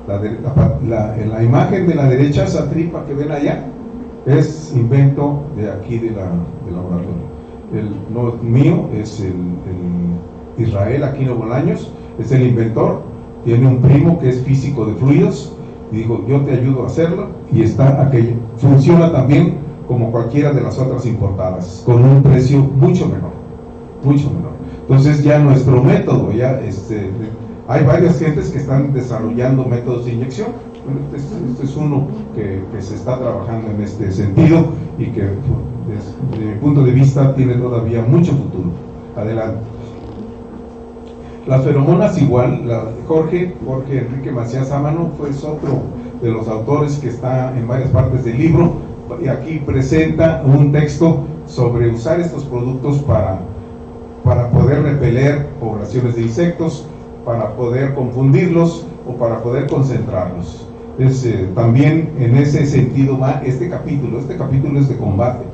En la imagen de la derecha, esa tripa que ven allá, es invento de aquí del laboratorio. No es mío, es el Israel Aquino Bolaños, es el inventor. Tiene un primo que es físico de fluidos, y digo, yo te ayudo a hacerlo, y está aquello. Funciona también como cualquiera de las otras importadas, con un precio mucho menor. Entonces ya nuestro método, hay varias gentes que están desarrollando métodos de inyección. Este es uno que se está trabajando en este sentido, y que desde mi punto de vista tiene todavía mucho futuro. Adelante. Las feromonas igual, Jorge Enrique Macías Ámano fue otro de los autores que está en varias partes del libro, y aquí presenta un texto sobre usar estos productos para poder repeler poblaciones de insectos, para poder confundirlos o para poder concentrarlos. También en ese sentido va este capítulo es de combate.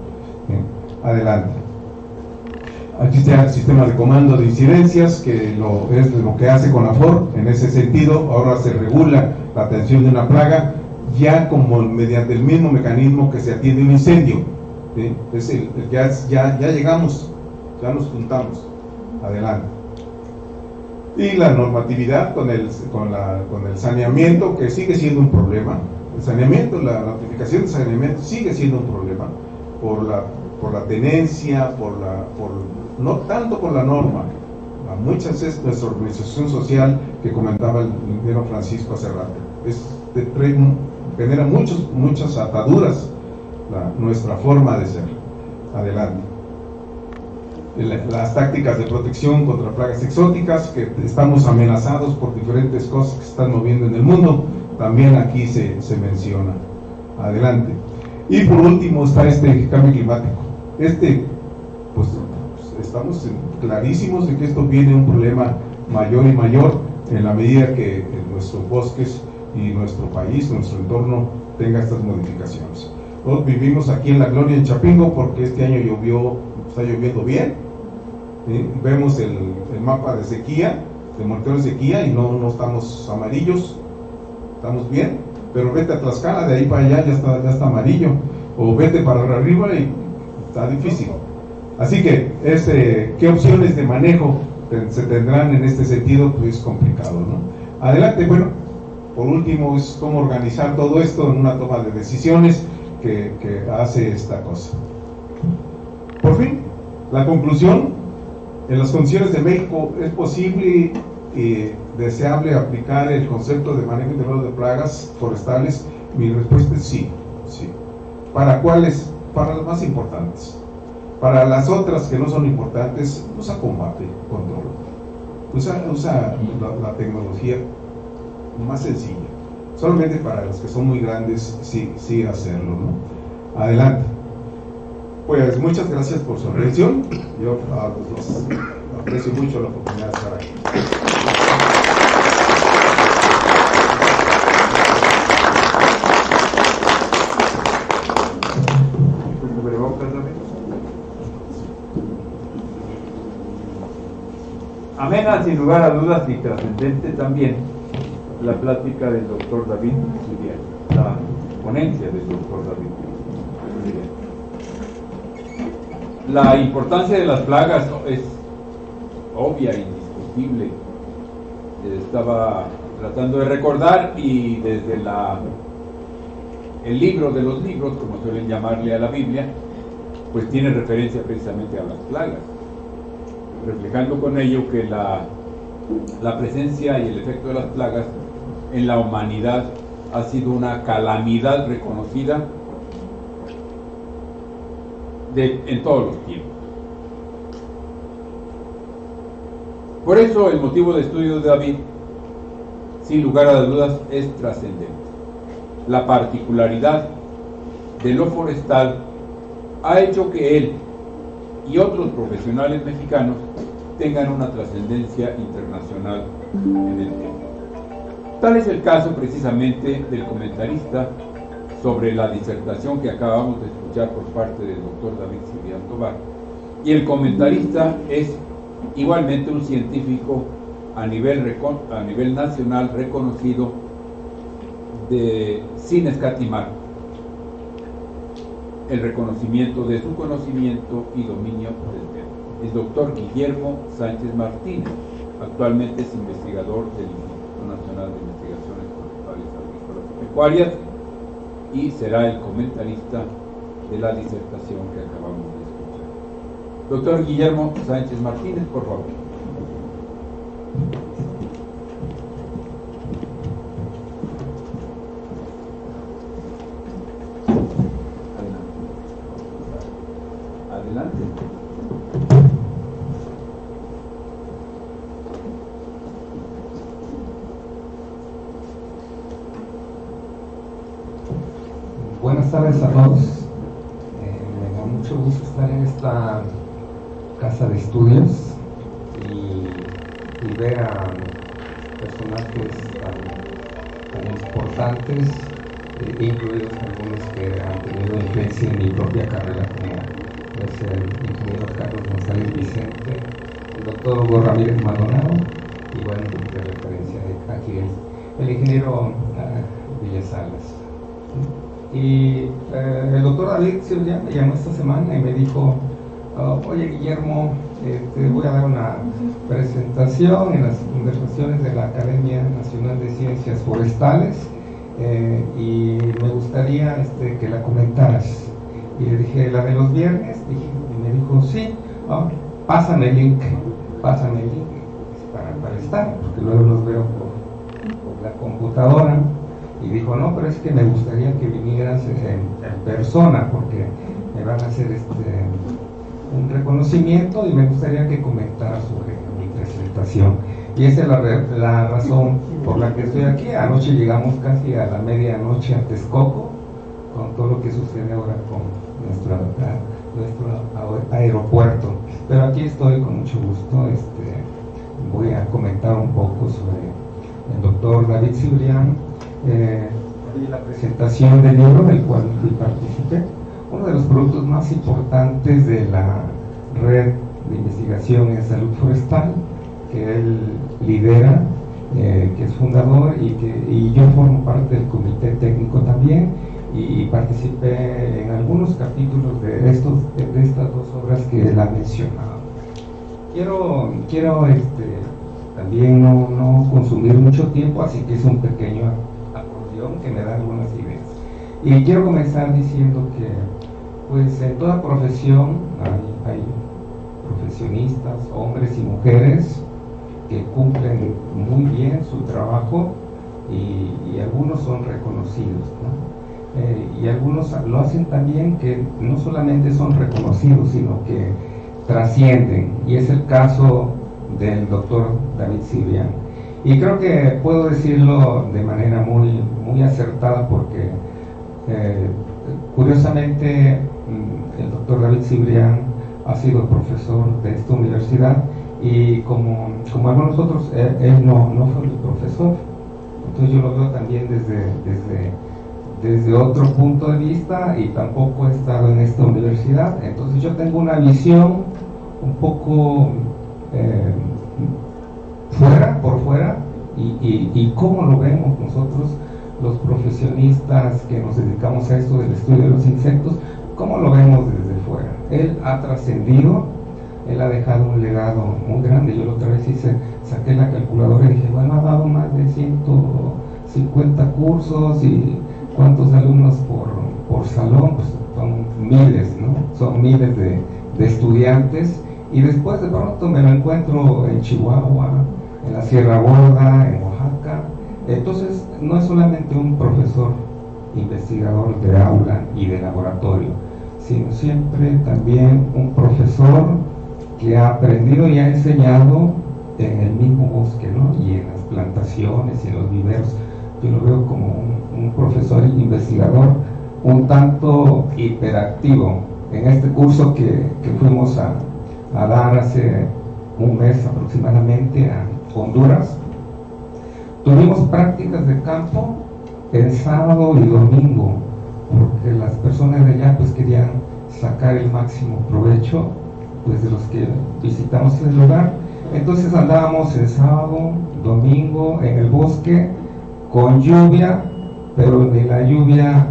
Adelante. Aquí está el sistema de comando de incidencias, que es lo que hace CONAFOR. En ese sentido, ahora se regula la atención de una plaga, ya como mediante el mismo mecanismo que se atiende un incendio. ¿Sí? Ya llegamos, ya nos juntamos. Adelante. Y la normatividad con el saneamiento, que sigue siendo un problema. El saneamiento, la notificación de saneamiento sigue siendo un problema por la tenencia, no tanto por la norma. Muchas veces nuestra organización social, que comentaba el ingeniero Francisco hace rato, genera muchas ataduras nuestra forma de ser. Adelante. Las tácticas de protección contra plagas exóticas, que estamos amenazados por diferentes cosas que se están moviendo en el mundo, también aquí se menciona. Adelante. Y por último está este cambio climático. Pues estamos clarísimos de que esto viene un problema mayor y mayor en la medida que nuestros bosques y nuestro país, nuestro entorno tenga estas modificaciones. Nosotros vivimos aquí en La Gloria, en Chapingo, porque este año está lloviendo bien. Vemos el mapa de sequía, de monitoreo de sequía, y no estamos amarillos, estamos bien, pero vete a Tlaxcala, de ahí para allá ya está amarillo, o vete para arriba y está difícil. Así que, ¿qué opciones de manejo se tendrán en este sentido? Pues es complicado, ¿no? Adelante. Bueno, por último es cómo organizar todo esto en una toma de decisiones que hace esta cosa. Por fin, la conclusión: en las condiciones de México, ¿es posible y deseable aplicar el concepto de manejo integrado de plagas forestales? Mi respuesta es sí. ¿Para cuáles? Para las más importantes. Para las otras que no son importantes, usa combate, control. Usa la tecnología más sencilla. Solamente para los que son muy grandes, sí hacerlo, ¿no? Adelante. Pues muchas gracias por su atención. Yo los aprecio mucho la oportunidad de estar aquí. Amena, sin lugar a dudas, y trascendente también la plática del doctor David Zubiel, la ponencia del doctor David Zubiel. La importancia de las plagas es obvia e indiscutible. Estaba tratando de recordar, y desde el libro de los libros, como suelen llamarle a la Biblia, pues tiene referencia precisamente a las plagas, reflejando con ello que la presencia y el efecto de las plagas en la humanidad ha sido una calamidad reconocida en todos los tiempos. Por eso el motivo de estudio de David, sin lugar a dudas, es trascendente. La particularidad de lo forestal ha hecho que él y otros profesionales mexicanos tengan una trascendencia internacional en el tema. Tal es el caso precisamente del comentarista sobre la disertación que acabamos de escuchar por parte del doctor David Zubiel Tobar. Y el comentarista es igualmente un científico a nivel nacional reconocido, sin escatimar el reconocimiento de su conocimiento y dominio del tema. El doctor Guillermo Sánchez Martínez, actualmente es investigador del Instituto Nacional de Investigaciones Forestales, Agrícolas y Pecuarias, y será el comentarista de la disertación que acabamos de escuchar. Doctor Guillermo Sánchez Martínez, por favor. Adelante. Buenas tardes a todos. Me da mucho gusto estar en esta casa de estudios y ver a personajes tan importantes, incluidos algunos que han tenido influencia en mi propia carrera, como es el ingeniero Carlos González Vicente, el doctor Hugo Ramírez Maldonado, y bueno, de referencia de aquí el ingeniero Villasalas. Y el doctor David Zubiel me llamó esta semana y me dijo: oye, Guillermo, te voy a dar una presentación en las conversaciones de la Academia Nacional de Ciencias Forestales, y me gustaría que la comentaras. Y le dije: ¿la de los viernes? Y me dijo: sí. Pásame el link para estar, porque luego los veo por la computadora. Y dijo: no, pero es que me gustaría que vinieras en persona, porque me van a hacer un reconocimiento y me gustaría que comentaras sobre mi presentación. Y esa es la razón por la que estoy aquí. Anoche llegamos casi a la medianoche a Texcoco, con todo lo que sucede ahora con nuestro aeropuerto. pero aquí estoy con mucho gusto. Voy a comentar un poco sobre el doctor David Cibrián y la presentación del libro del cual participé. Uno de los productos más importantes de la red de investigación en salud forestal, que él lidera, que es fundador, y yo formo parte del comité técnico también, y participé en algunos capítulos de estas dos obras que él ha mencionado. Quiero también no consumir mucho tiempo, así que es un pequeño acordeón que me da algunas ideas. Y quiero comenzar diciendo que, pues, en toda profesión hay profesionistas, hombres y mujeres, que cumplen muy bien su trabajo, y algunos son reconocidos, ¿no? Y algunos lo hacen también, que no solamente son reconocidos, sino que trascienden, y es el caso del doctor David Cibrián. Y creo que puedo decirlo de manera muy acertada, porque curiosamente el doctor David Cibrián ha sido desde de esta universidad, y como algunos otros, él no fue mi profesor. Entonces yo lo veo también desde otro punto de vista, y tampoco he estado en esta universidad. Entonces yo tengo una visión un poco por fuera, y cómo lo vemos nosotros los profesionistas que nos dedicamos a esto del estudio de los insectos, cómo lo vemos desde fuera. Él ha trascendido, él ha dejado un legado muy grande. Yo la otra vez saqué la calculadora y dije, bueno, ha dado más de 150 cursos, y ¿cuántos alumnos por salón? Pues son miles, ¿no? Son miles de estudiantes, y después de pronto me lo encuentro en Chihuahua, en la Sierra Gorda, en Oaxaca. Entonces no es solamente un profesor investigador de aula y de laboratorio, sino siempre también un profesor que ha aprendido y ha enseñado en el mismo bosque, ¿no? Y en las plantaciones y en los viveros. Yo lo veo como un profesor investigador un tanto hiperactivo. En este curso que fuimos a dar hace un mes aproximadamente a Honduras, tuvimos prácticas de campo en sábado y domingo, porque las personas de allá pues querían sacar el máximo provecho, pues, de los que visitamos el lugar. Entonces andábamos el sábado, domingo en el bosque, con lluvia, pero ni la lluvia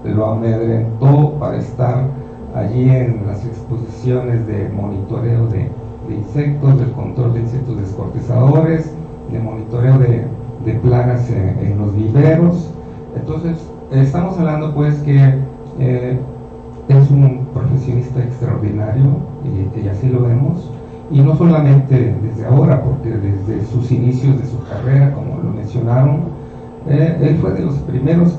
lo amedrentó para estar allí en las exposiciones de monitoreo de insectos, del control de insectos descortezadores, de monitoreo de plagas en los viveros. Entonces estamos hablando, pues, que es un profesionista extraordinario, y así lo vemos, y no solamente desde ahora, porque desde sus inicios de su carrera, como lo mencionaron, él fue de los primeros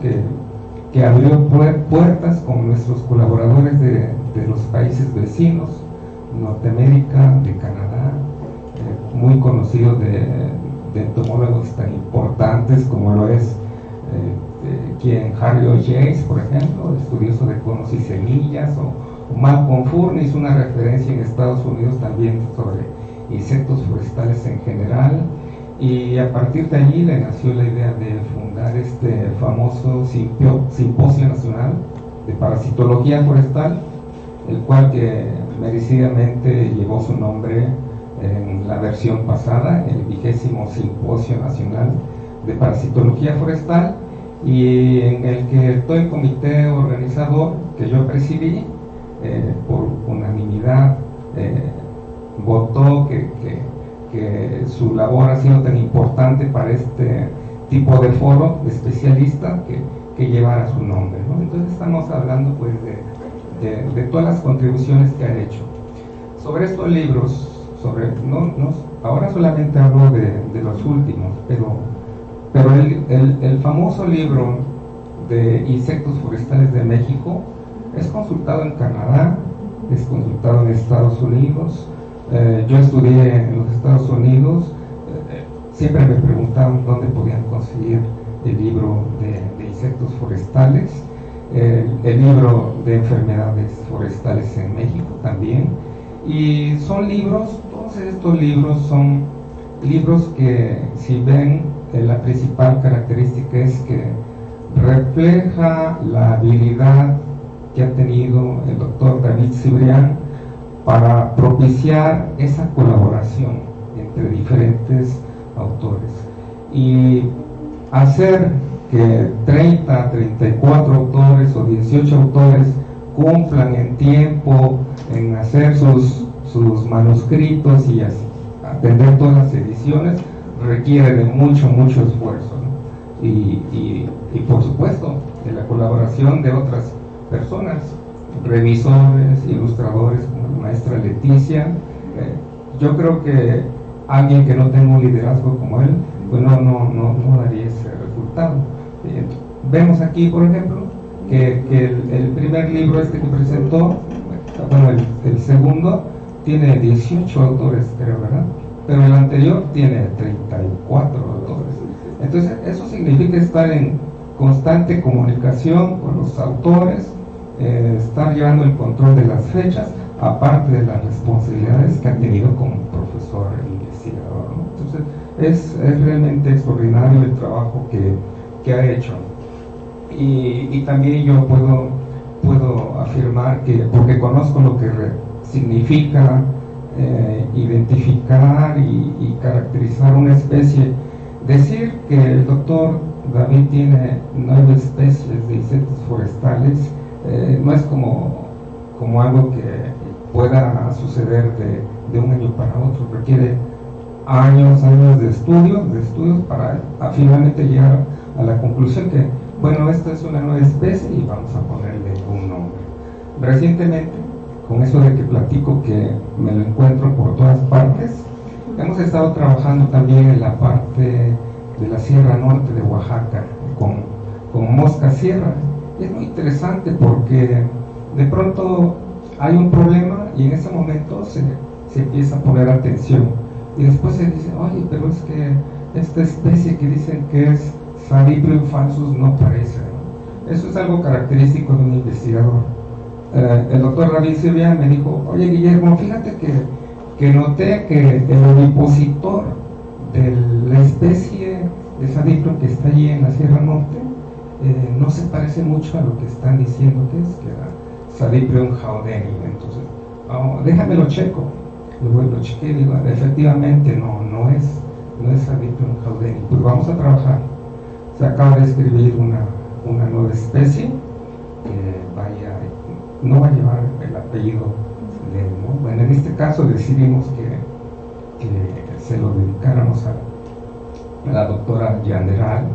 que abrió puertas con nuestros colaboradores de los países vecinos, Norteamérica, de Canadá, muy conocido de entomólogos tan importantes como lo es quien Harry O. James, por ejemplo, estudioso de conos y semillas, o Malcolm Furniss, una referencia en Estados Unidos también sobre insectos forestales en general. Y a partir de allí le nació la idea de fundar este famoso Simposio Nacional de Parasitología Forestal, el cual que merecidamente llevó su nombre en la versión pasada, el 20º Simposio Nacional de Parasitología Forestal, y en el que todo el comité organizador que yo presidí, por unanimidad, votó que su labor ha sido tan importante para este tipo de foro de especialistas que llevara su nombre, ¿no? Entonces estamos hablando, pues, de todas las contribuciones que ha hecho. Sobre estos libros, ahora solamente hablo de los últimos, pero el famoso libro de Insectos Forestales de México es consultado en Canadá, es consultado en Estados Unidos. Yo estudié en los Estados Unidos, siempre me preguntaban dónde podían conseguir el libro de insectos forestales, el libro de enfermedades forestales en México también, Y son libros, todos estos libros son libros que, si ven, la principal característica es que refleja la habilidad que ha tenido el doctor David Cibrián para propiciar esa colaboración entre diferentes autores y hacer que 30, 34 autores o 18 autores cumplan en tiempo en hacer sus manuscritos y atender todas las ediciones requiere de mucho esfuerzo, ¿no? y por supuesto de la colaboración de otras personas, revisores, ilustradores como la maestra Leticia. Yo creo que alguien que no tenga un liderazgo como él, pues no daría ese resultado. Vemos aquí, por ejemplo, que el primer libro que presentó, bueno, el segundo tiene 18 autores, creo, ¿verdad? Pero el anterior tiene 34 autores. Entonces, eso significa estar en constante comunicación con los autores, estar llevando el control de las fechas, aparte de las responsabilidades que ha tenido como profesor e investigador, ¿no? Entonces, es realmente extraordinario el trabajo que ha hecho. Y también yo puedo afirmar que, porque conozco lo que significa identificar y caracterizar una especie, decir que el doctor David tiene 9 especies de insectos forestales, no es como algo que pueda suceder de un año para otro, requiere años de estudios para finalmente llegar a la conclusión que, bueno, esta es una nueva especie y vamos a ponerle un nombre. Recientemente, con eso de que platico que me lo encuentro por todas partes, hemos estado trabajando también en la parte de la Sierra Norte de Oaxaca con mosca sierra. Y es muy interesante porque de pronto hay un problema y en ese momento se empieza a poner atención y después se dice, oye, pero es que esta especie que dicen que es Saliprium falsus no parece, ¿no? Eso es algo característico de un investigador. El doctor David Cibrián me dijo, oye, Guillermo, fíjate que noté que el ovipositor de la especie de Saliprium que está allí en la Sierra Norte no se parece mucho a lo que están diciendo que era Saliprium jaudeni. Entonces, déjame lo checo. Luego lo chequé y digo, efectivamente no es Saliprium jaudeni. Pues vamos a trabajar. Se acaba de escribir una nueva especie que no va a llevar el apellido de él, ¿no? Bueno, en este caso decidimos que se lo dedicáramos a la doctora Yanderal,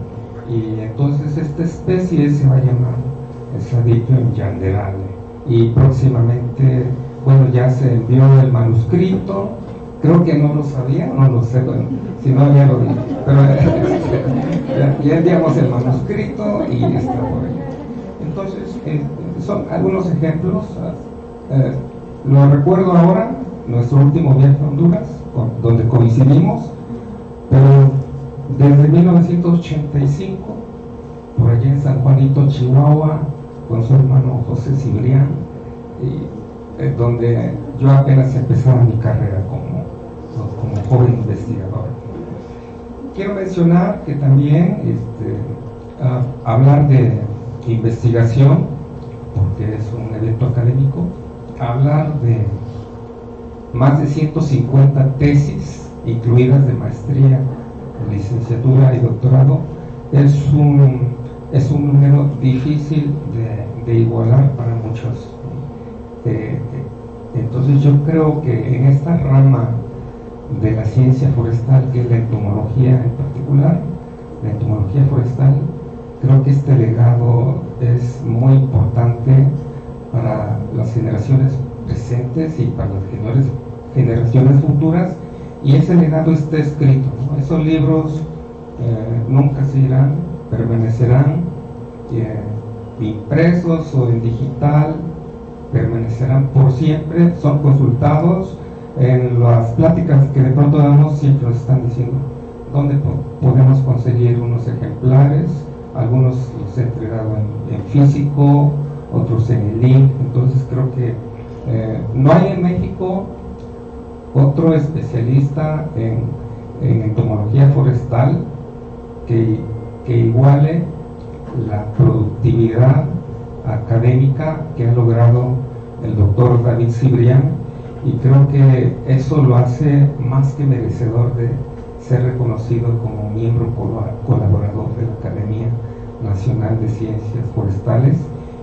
y entonces esta especie se va a llamar Saliprium yanderale, y próximamente, bueno, ya se envió el manuscrito, creo que no lo sabía, no lo sé, bueno, si no ya lo dije, pero ya enviamos el manuscrito y está por ahí. Entonces, son algunos ejemplos. Lo recuerdo ahora, nuestro último viaje a Honduras, donde coincidimos, pero desde 1985, por allá en San Juanito, Chihuahua, con su hermano José Cibrián, donde yo apenas empezaba mi carrera como joven investigador. Quiero mencionar que también hablar de investigación, porque es un evento académico, hablar de más de 150 tesis, incluidas de maestría, licenciatura y doctorado, es un número difícil de igualar para muchos. Entonces yo creo que en esta rama de la ciencia forestal, que es la entomología en particular, la entomología forestal, creo que este legado es muy importante para las generaciones presentes y para las generaciones futuras, y ese legado está escrito, ¿no? Esos libros nunca se irán, permanecerán impresos o en digital, permanecerán por siempre, son consultados. En las pláticas que de pronto damos siempre nos están diciendo dónde podemos conseguir unos ejemplares. Algunos los he entregado en físico, otros en el link. Entonces creo que no hay en México otro especialista en entomología forestal que iguale la productividad académica que ha logrado el doctor David Cibrián, y creo que eso lo hace más que merecedor de ser reconocido como miembro colaborador de la Academia Nacional de Ciencias Forestales,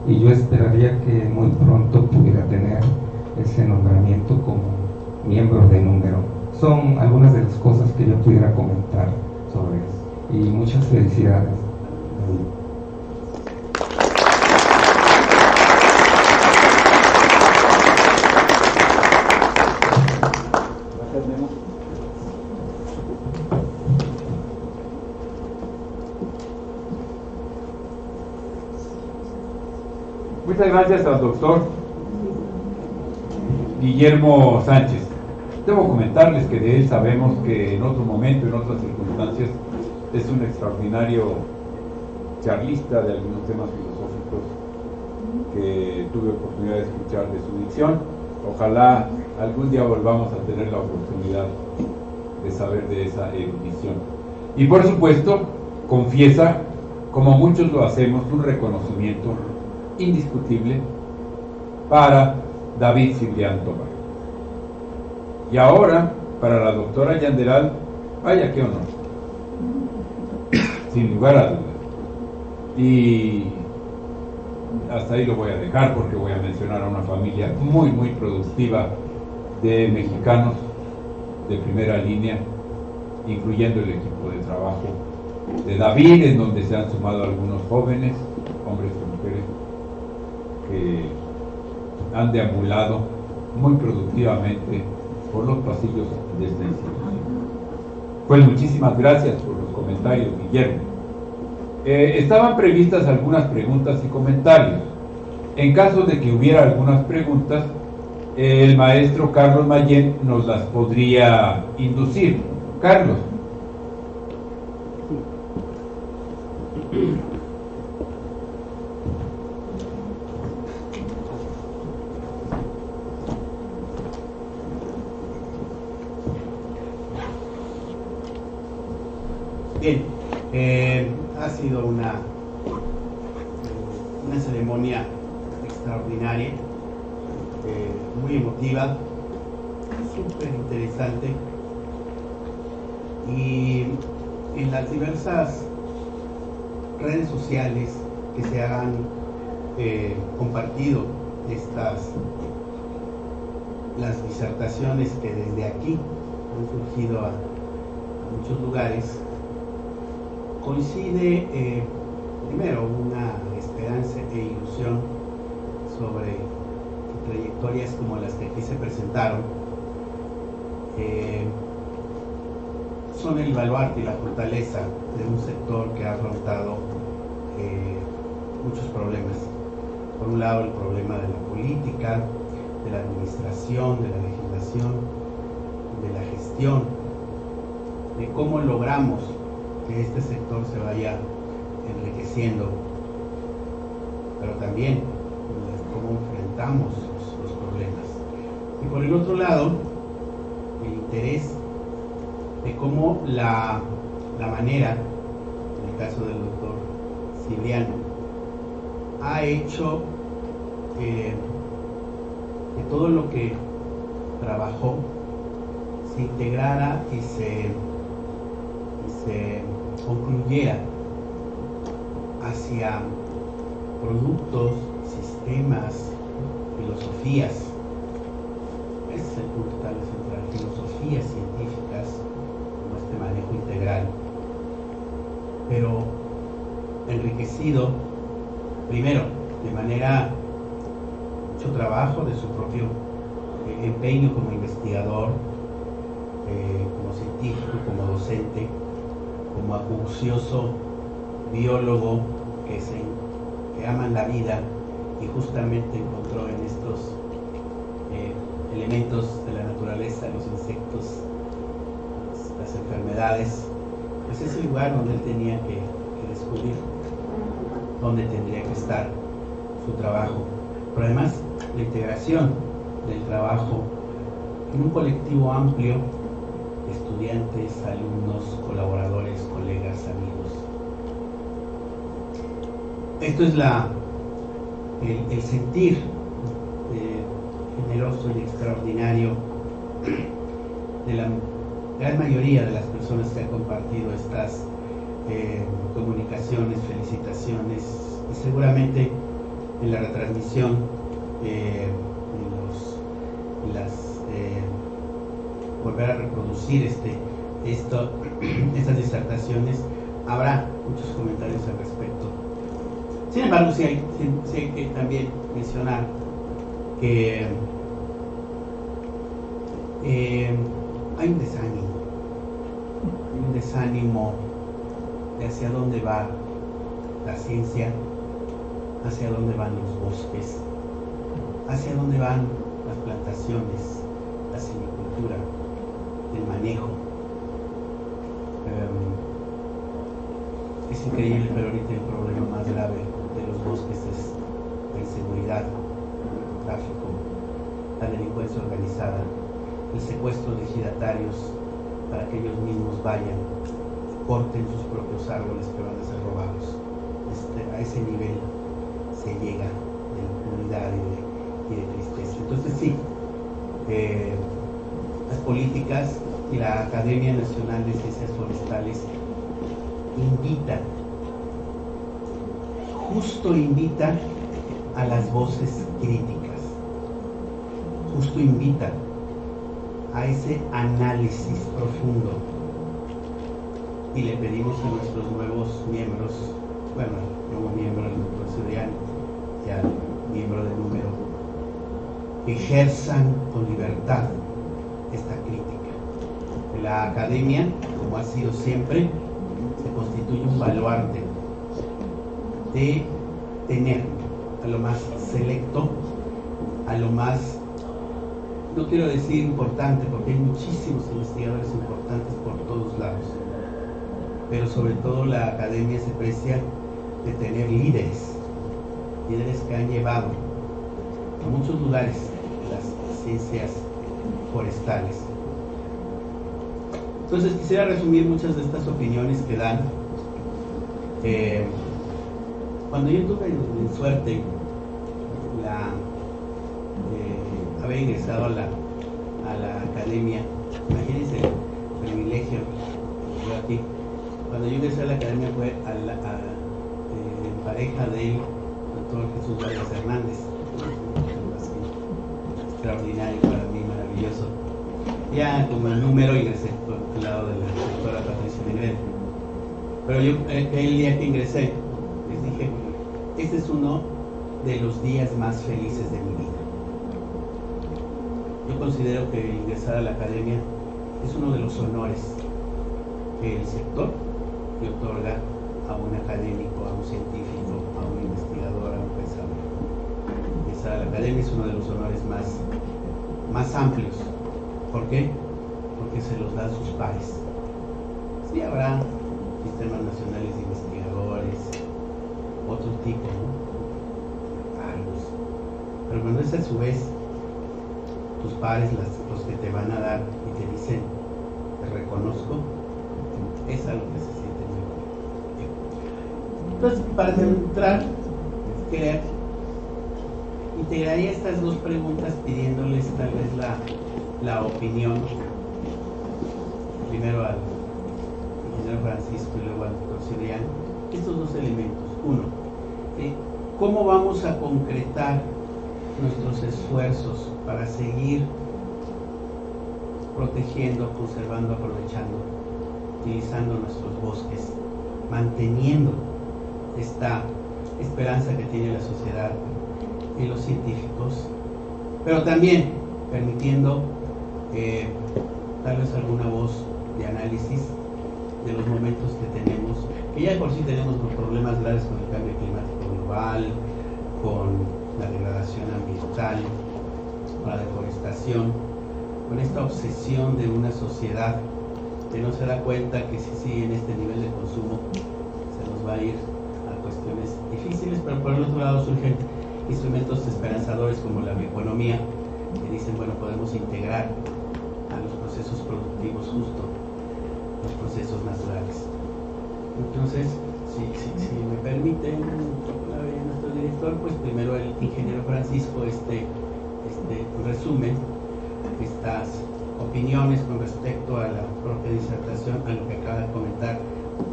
y yo esperaría que muy pronto pudiera tener ese nombramiento como miembro de número. Son algunas de las cosas que yo pudiera comentar sobre eso, y muchas felicidades. Muchas gracias al doctor Guillermo Sánchez. Debo comentarles que de él sabemos que en otro momento, en otras circunstancias, es un extraordinario charlista de algunos temas filosóficos que tuve oportunidad de escuchar de su dicción. Ojalá algún día volvamos a tener la oportunidad de saber de esa erudición. Y por supuesto, confiesa, como muchos lo hacemos, un reconocimiento indiscutible para David Cibrián Tobar. Y ahora, para la doctora Yanderal, vaya qué honor, sin lugar a dudas. Y hasta ahí lo voy a dejar, porque voy a mencionar a una familia muy, muy productiva de mexicanos de primera línea, incluyendo el equipo de trabajo de David, en donde se han sumado algunos jóvenes, hombres y mujeres, que han deambulado muy productivamente por los pasillos de esta institución. Pues muchísimas gracias por los comentarios, Guillermo. Estaban previstas algunas preguntas y comentarios. En caso de que hubiera algunas preguntas, el maestro Carlos Mayén nos las podría inducir. Carlos. Bien, ha sido una ceremonia extraordinaria, muy emotiva, súper interesante, y en las diversas redes sociales que se han compartido las disertaciones que desde aquí han surgido a muchos lugares, coincide primero una esperanza e ilusión sobre trayectorias como las que aquí se presentaron. Son el baluarte y la fortaleza de un sector que ha afrontado muchos problemas. Por un lado, el problema de la política, de la administración, de la legislación, de la gestión, de cómo logramos que este sector se vaya enriqueciendo, pero también de cómo enfrentamos los problemas. Y por el otro lado, el interés de cómo la manera, en el caso del doctor Cibrián, ha hecho que todo lo que trabajó se integrara y se concluyera hacia productos, sistemas, filosofías. Ese es el punto tal vez central, filosofías científicas, como este manejo integral, pero enriquecido primero de manera mucho trabajo de su propio empeño como investigador, como científico, como docente, como acucioso biólogo que aman la vida y justamente encontró en estos elementos de la naturaleza, los insectos, las enfermedades, pues es el lugar donde él tenía que descubrir dónde tendría que estar su trabajo. Pero además la integración del trabajo en un colectivo amplio de estudiantes, alumnos, colaboradores, colegas, amigos. Esto es el sentir generoso y extraordinario de la gran mayoría de las personas que han compartido estas comunicaciones, felicitaciones, y seguramente en la retransmisión, volver a reproducir estas disertaciones, habrá muchos comentarios al respecto. Sin embargo, sí hay que también mencionar que hay un desánimo de hacia dónde va la ciencia, hacia dónde van los bosques, hacia dónde van las plantaciones, la silvicultura, el manejo. Es increíble, pero ahorita el problema más grave de los bosques es la inseguridad, el tráfico, la delincuencia organizada, el secuestro de ejidatarios para que ellos mismos vayan, corten sus propios árboles que van a ser robados. A ese nivel se llega de impunidad y de tristeza. Entonces sí, las políticas y la Academia Nacional de Ciencias Forestales invita a las voces críticas, justo invita a ese análisis profundo, y le pedimos a nuestros nuevos miembros, bueno, al nuevo miembro del doctor Cibrián y al miembro del número, que ejerzan con libertad esta crítica. La academia, como ha sido siempre, se constituye un baluarte de tener a lo más selecto, a lo más, no quiero decir importante, porque hay muchísimos investigadores importantes por todos lados, pero sobre todo la academia se precia de tener líderes que han llevado a muchos lugares las ciencias forestales. Entonces quisiera resumir muchas de estas opiniones que dan. Cuando yo tuve en suerte haber ingresado a la academia, imagínense el privilegio que yo aquí. Cuando yo ingresé a la academia fue en pareja del doctor Jesús Vargas Hernández, así, extraordinario para mí, maravilloso. Ya como el número ingresé por el lado de la doctora Patricia Negrete. Pero yo el día que ingresé les dije, este es uno de los días más felices de mi vida. Yo considero que ingresar a la academia es uno de los honores que el sector le otorga a un académico, a un científico, a un investigador, a un pensador. Ingresar a la academia es uno de los honores más amplios. ¿Por qué? Porque se los dan sus pares. Sí habrá sistemas nacionales de investigadores, otro tipo, ¿no? Cargos. Pero cuando es a su vez tus pares los que te van a dar y te dicen, te reconozco, es algo que se siente muy bonito. Entonces, para centrar, integraría estas dos preguntas pidiéndoles tal vez la opinión, primero al ingeniero Francisco y luego al doctor Cibrián, estos dos elementos. Uno, ¿cómo vamos a concretar nuestros esfuerzos para seguir protegiendo, conservando, aprovechando, utilizando nuestros bosques, manteniendo esta esperanza que tiene la sociedad y los científicos, pero también permitiendo tal vez alguna voz de análisis de los momentos que tenemos, que ya de por sí tenemos problemas graves con el cambio climático global, con la degradación ambiental, con la deforestación, con esta obsesión de una sociedad que no se da cuenta que si sigue en este nivel de consumo se nos va a ir a cuestiones difíciles, pero por el otro lado surgen instrumentos esperanzadores como la bioeconomía, que dicen, bueno, podemos integrar a los procesos productivos justos, los procesos naturales. Entonces, si me permiten, nuestro director, pues primero el ingeniero Francisco resume estas opiniones con respecto a la propia disertación, a lo que acaba de comentar,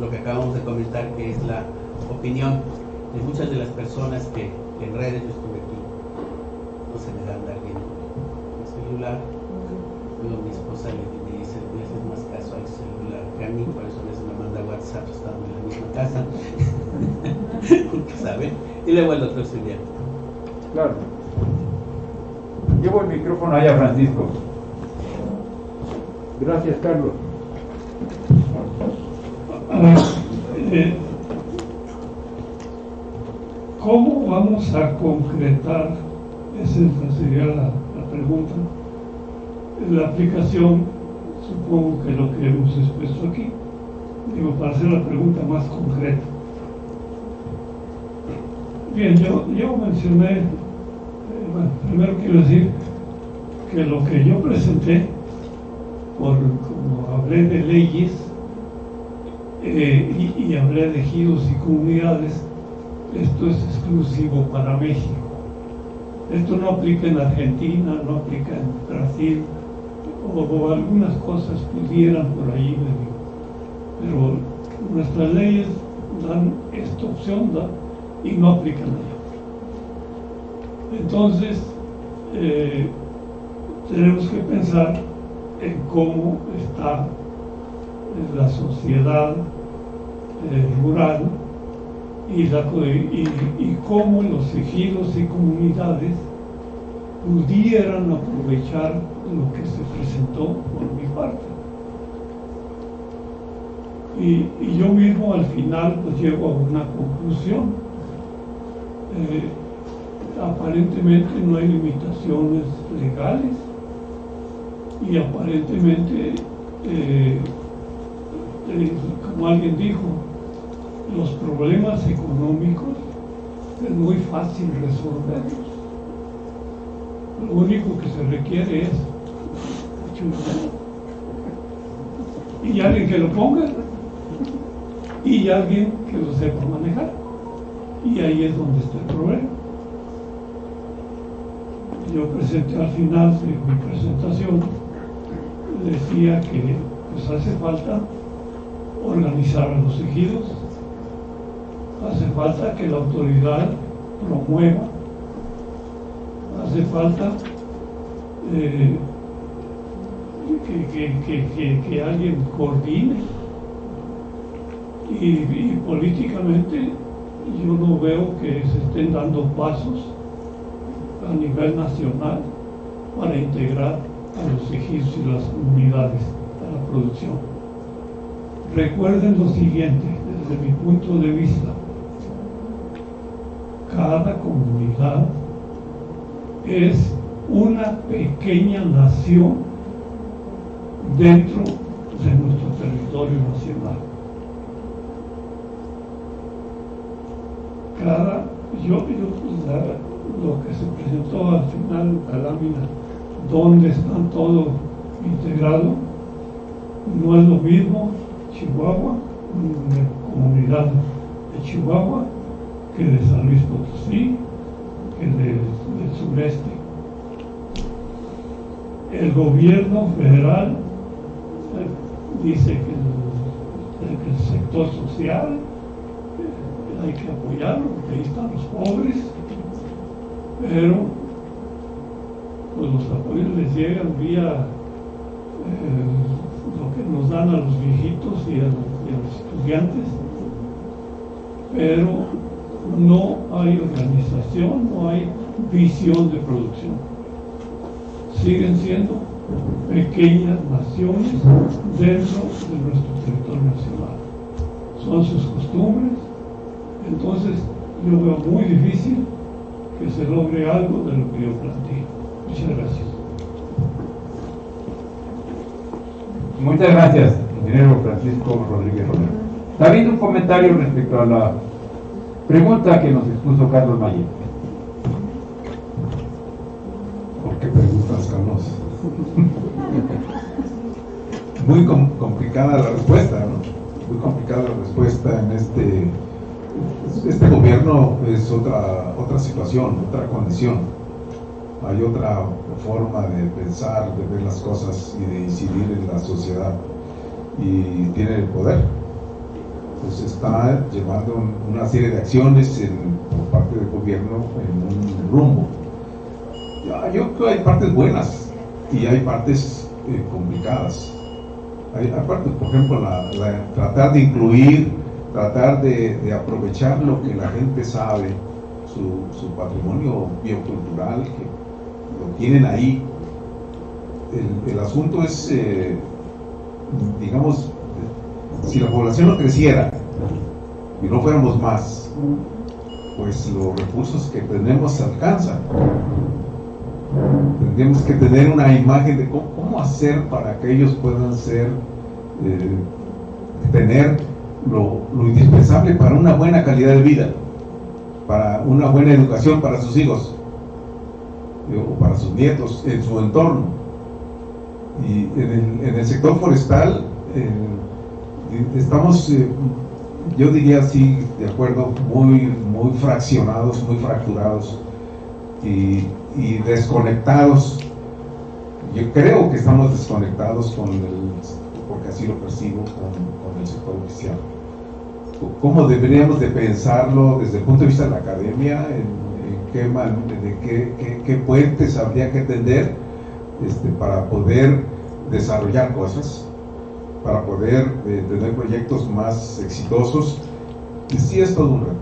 lo que acabamos de comentar, que es la opinión de muchas de las personas que en redes, yo estuve aquí, no se me da andar viendo el celular. Luego mi esposa me dice, le haces más caso al celular que a mí, por eso a veces me manda WhatsApp estando en la misma casa, porque saben, y luego el doctor Silvia. Claro. Llevo el micrófono allá, Francisco. Gracias, Carlos. ¿Cómo vamos a concretar, esa sería la pregunta, la aplicación, supongo que lo que hemos expuesto aquí, digo, para hacer la pregunta más concreta? Bien, yo mencioné, bueno, primero quiero decir que lo que yo presenté, como hablé de leyes y hablé de ejidos y comunidades, esto es exclusivo para México. Esto no aplica en Argentina, no aplica en Brasil, o algunas cosas pudieran por ahí venir. Pero nuestras leyes dan esta opción y no aplican allá. Entonces, tenemos que pensar en cómo está la sociedad rural y cómo los ejidos y comunidades pudieran aprovechar lo que se presentó por mi parte. Y yo mismo al final pues llego a una conclusión. Aparentemente no hay limitaciones legales y aparentemente, como alguien dijo, los problemas económicos es muy fácil resolverlos. Lo único que se requiere es mucho dinero y alguien que lo ponga y alguien que lo sepa manejar, y ahí es donde está el problema. Yo presenté al final de mi presentación, decía que pues hace falta organizar a los ejidos, hace falta que la autoridad promueva, hace falta que alguien coordine, y políticamente yo no veo que se estén dando pasos a nivel nacional para integrar a los ejidos y las comunidades a la producción. Recuerden lo siguiente, desde mi punto de vista: cada comunidad es una pequeña nación dentro de nuestro territorio nacional. Lo que se presentó al final, la lámina, donde están todos integrados, no es lo mismo Chihuahua, una comunidad de Chihuahua, que de San Luis Potosí, que del sureste. El gobierno federal dice que el sector social hay que apoyarlo, porque ahí están los pobres, pero pues los apoyos les llegan vía lo que nos dan a los viejitos y a los estudiantes, pero no hay organización, no hay visión de producción. Siguen siendo pequeñas naciones dentro de nuestro territorio nacional. Son sus costumbres. Entonces yo veo muy difícil que se logre algo de lo que yo planteo. Muchas gracias. Muchas gracias, ingeniero Francisco Rodríguez Romero. Está habiendo un comentario respecto a la pregunta que nos expuso Carlos Mayer. ¿Por qué preguntas canosas? muy complicada la respuesta, ¿no? Muy complicada la respuesta en este gobierno. Es otra situación, otra condición. Hay otra forma de pensar, de ver las cosas y de incidir en la sociedad, y tiene el poder. Pues está llevando una serie de acciones por parte del gobierno en un rumbo. Yo creo que hay partes buenas y hay partes complicadas. Hay partes, por ejemplo, tratar de incluir, tratar de aprovechar lo que la gente sabe, su patrimonio biocultural, que lo tienen ahí. El asunto es, digamos, si la población no creciera y no fuéramos más, pues los recursos que tenemos se alcanzan. Tendríamos que tener una imagen de cómo hacer para que ellos puedan tener lo indispensable para una buena calidad de vida, para una buena educación para sus hijos o para sus nietos en su entorno. Y en el sector forestal estamos, yo diría así, de acuerdo, muy fraccionados, muy fracturados y desconectados. Yo creo que estamos desconectados porque así lo percibo, con el sector oficial. ¿Cómo deberíamos de pensarlo desde el punto de vista de la academia? ¿Qué puentes habría que tender para poder desarrollar cosas, para poder tener proyectos más exitosos? Y sí, es todo un reto.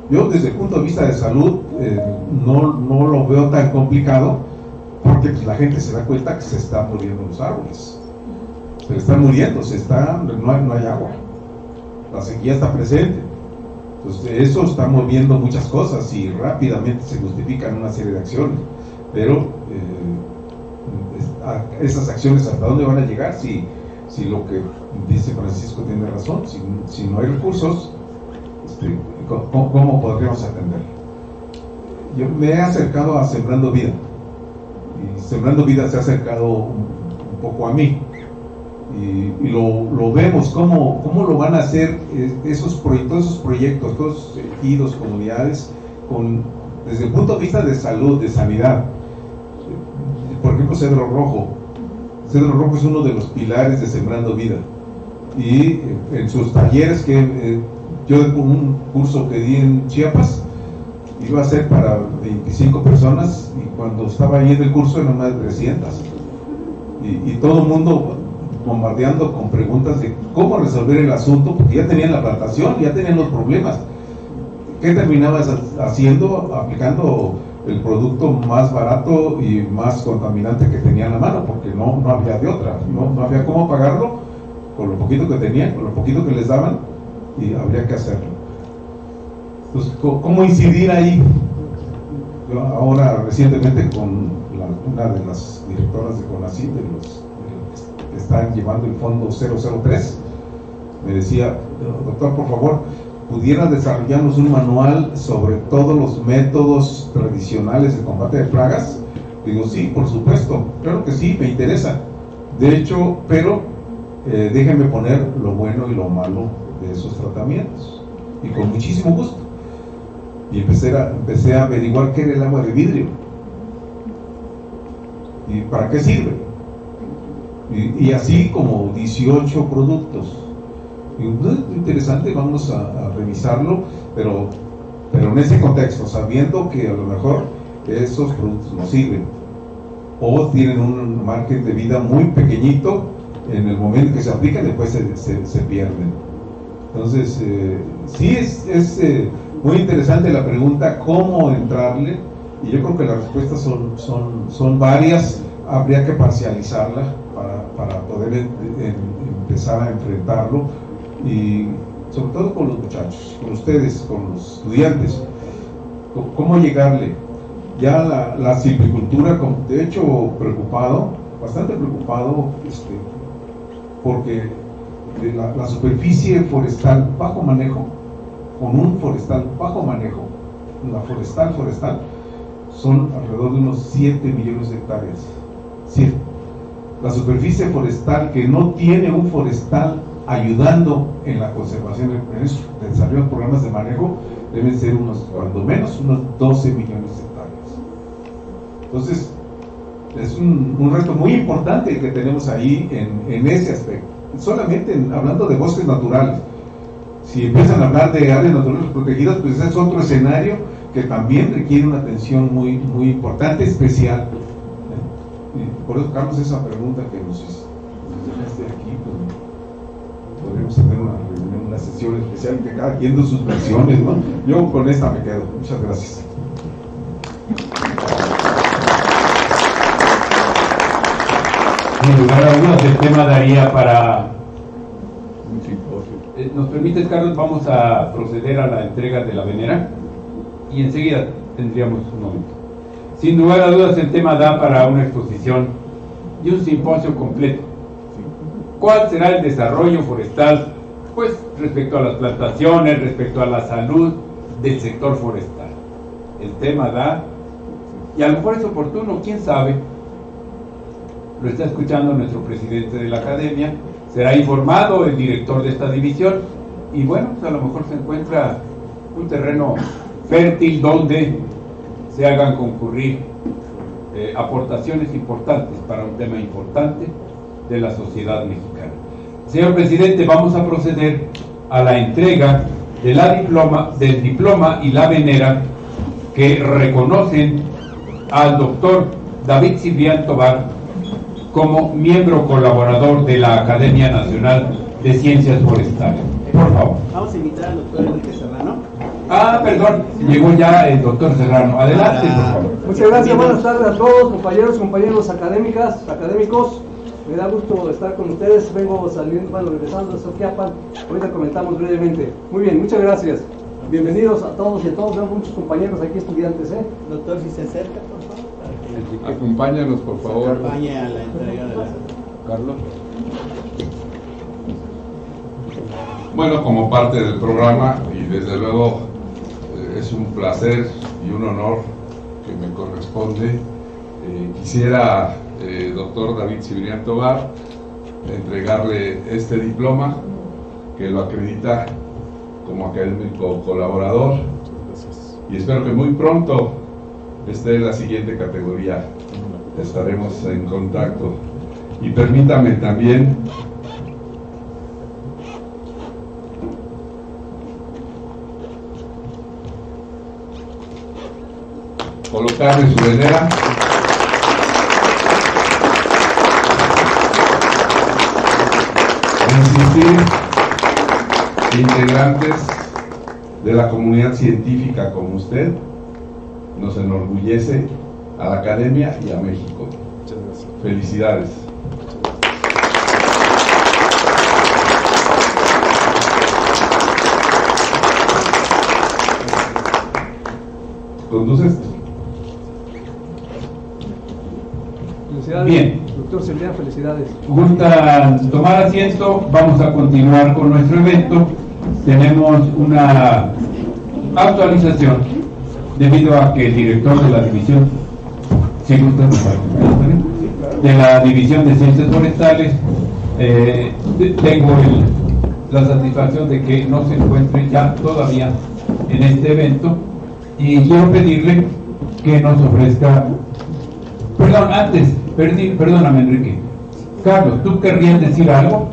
Yo desde el punto de vista de salud no lo veo tan complicado, porque pues, la gente se da cuenta que se están muriendo los árboles, se están muriendo, no hay agua, la sequía está presente. Entonces eso está moviendo muchas cosas y rápidamente se justifican una serie de acciones, pero esas acciones ¿hasta dónde van a llegar? Si lo que dice Francisco tiene razón, si no hay recursos, ¿cómo podríamos atender? Yo me he acercado a Sembrando Vida, y Sembrando Vida se ha acercado un poco a mí, y lo vemos cómo lo van a hacer esos proyectos, todos ejidos, comunidades, desde el punto de vista de salud, de sanidad. Por ejemplo, Cedro Rojo es uno de los pilares de Sembrando Vida, y en sus talleres yo un curso que di en Chiapas iba a ser para 25 personas, y cuando estaba ahí en el curso eran más de 300, y todo el mundo bombardeando con preguntas de cómo resolver el asunto, porque ya tenían la plantación, ya tenían los problemas. ¿Qué terminabas haciendo? Aplicando el producto más barato y más contaminante que tenían a la mano, porque no había de otra, no había cómo pagarlo con lo poquito que tenían, con lo poquito que les daban, y habría que hacerlo. Entonces, ¿cómo incidir ahí? Yo ahora recientemente con una de las directoras de CONACYT, que están llevando el fondo 003, me decía: doctor, por favor, ¿pudiera desarrollarnos un manual sobre todos los métodos tradicionales de combate de plagas? Digo, sí, por supuesto, claro que sí, me interesa. De hecho, pero déjenme poner lo bueno y lo malo de esos tratamientos, y con muchísimo gusto. Y empecé a averiguar qué era el agua de vidrio y para qué sirve, y así como 18 productos. Y interesante, vamos a revisarlo, pero en ese contexto, sabiendo que a lo mejor esos productos no sirven o tienen un margen de vida muy pequeñito en el momento que se aplican, después se pierden. Entonces, sí es muy interesante la pregunta, ¿cómo entrarle? Y yo creo que las respuestas son varias, habría que parcializarla para poder empezar a enfrentarlo, y sobre todo con los muchachos, con ustedes, con los estudiantes. ¿Cómo llegarle? Ya la silvicultura, de hecho, bastante preocupado, porque la superficie forestal bajo manejo, con un forestal bajo manejo, la forestal, son alrededor de unos 7 millones de hectáreas. 7. la superficie forestal que no tiene un forestal ayudando en la conservación, en eso, el desarrollo de programas de manejo, deben ser cuando menos, unos 12 millones de hectáreas. Entonces, es un reto muy importante que tenemos ahí en ese aspecto. Solamente hablando de bosques naturales. Si empiezan a hablar de áreas naturales protegidas, pues es otro escenario que también requiere una atención muy, muy importante, especial. Por eso, Carlos, esa pregunta que nos dejaste aquí, pues, podríamos tener una reunión, una sesión especial que cada quien de sus versiones, ¿no? Yo con esta me quedo. Muchas gracias. Sin lugar a dudas, el tema daría para un simposio. ¿Nos permites, Carlos? Vamos a proceder a la entrega de la venera y enseguida tendríamos un momento. Sin lugar a dudas, el tema da para una exposición y un simposio completo. ¿Cuál será el desarrollo forestal? Pues respecto a las plantaciones, respecto a la salud del sector forestal. El tema da, y a lo mejor es oportuno, quién sabe, lo está escuchando nuestro presidente de la academia, será informado el director de esta división, y bueno, pues a lo mejor se encuentra un terreno fértil donde se hagan concurrir aportaciones importantes para un tema importante de la sociedad mexicana. Señor presidente, vamos a proceder a la entrega de del diploma y la venera que reconocen al doctor David Cibrián Tovar como miembro colaborador de la Academia Nacional de Ciencias Forestales. Por favor. Vamos a invitar al doctor Enrique Serrano. Perdón, llegó ya el doctor Serrano. Adelante, por favor. Muchas gracias, buenas tardes a todos, compañeros académicos. Me da gusto estar con ustedes. Vengo regresando a Soquiapan. Ahorita comentamos brevemente. Muy bien, muchas gracias. Bienvenidos a todos y a todos. Vemos muchos compañeros aquí, estudiantes. Doctor, si se acerca, por favor. Acompáñanos, por favor. Acompañe a la entrega de la... Carlos. Bueno, como parte del programa, y desde luego es un placer y un honor que me corresponde, quisiera, doctor David Cibrián Tovar, entregarle este diploma que lo acredita como académico colaborador, y espero que muy pronto esté en la siguiente categoría. Estaremos en contacto. Y permítame también colocarle su venera. Insistir, integrantes de la comunidad científica como usted, nos enorgullece a la academia y a México. Muchas gracias. Felicidades. ¿Conduces? Felicidades. Bien. Doctor Cibrián, felicidades. Gustan tomar asiento, vamos a continuar con nuestro evento. Tenemos una actualización debido a que el director de la división, ¿sí gusta? De la División de Ciencias Forestales, tengo la satisfacción de que no se encuentre ya todavía en este evento, y quiero pedirle que nos ofrezca, perdóname Enrique, Carlos, ¿tú querrías decir algo?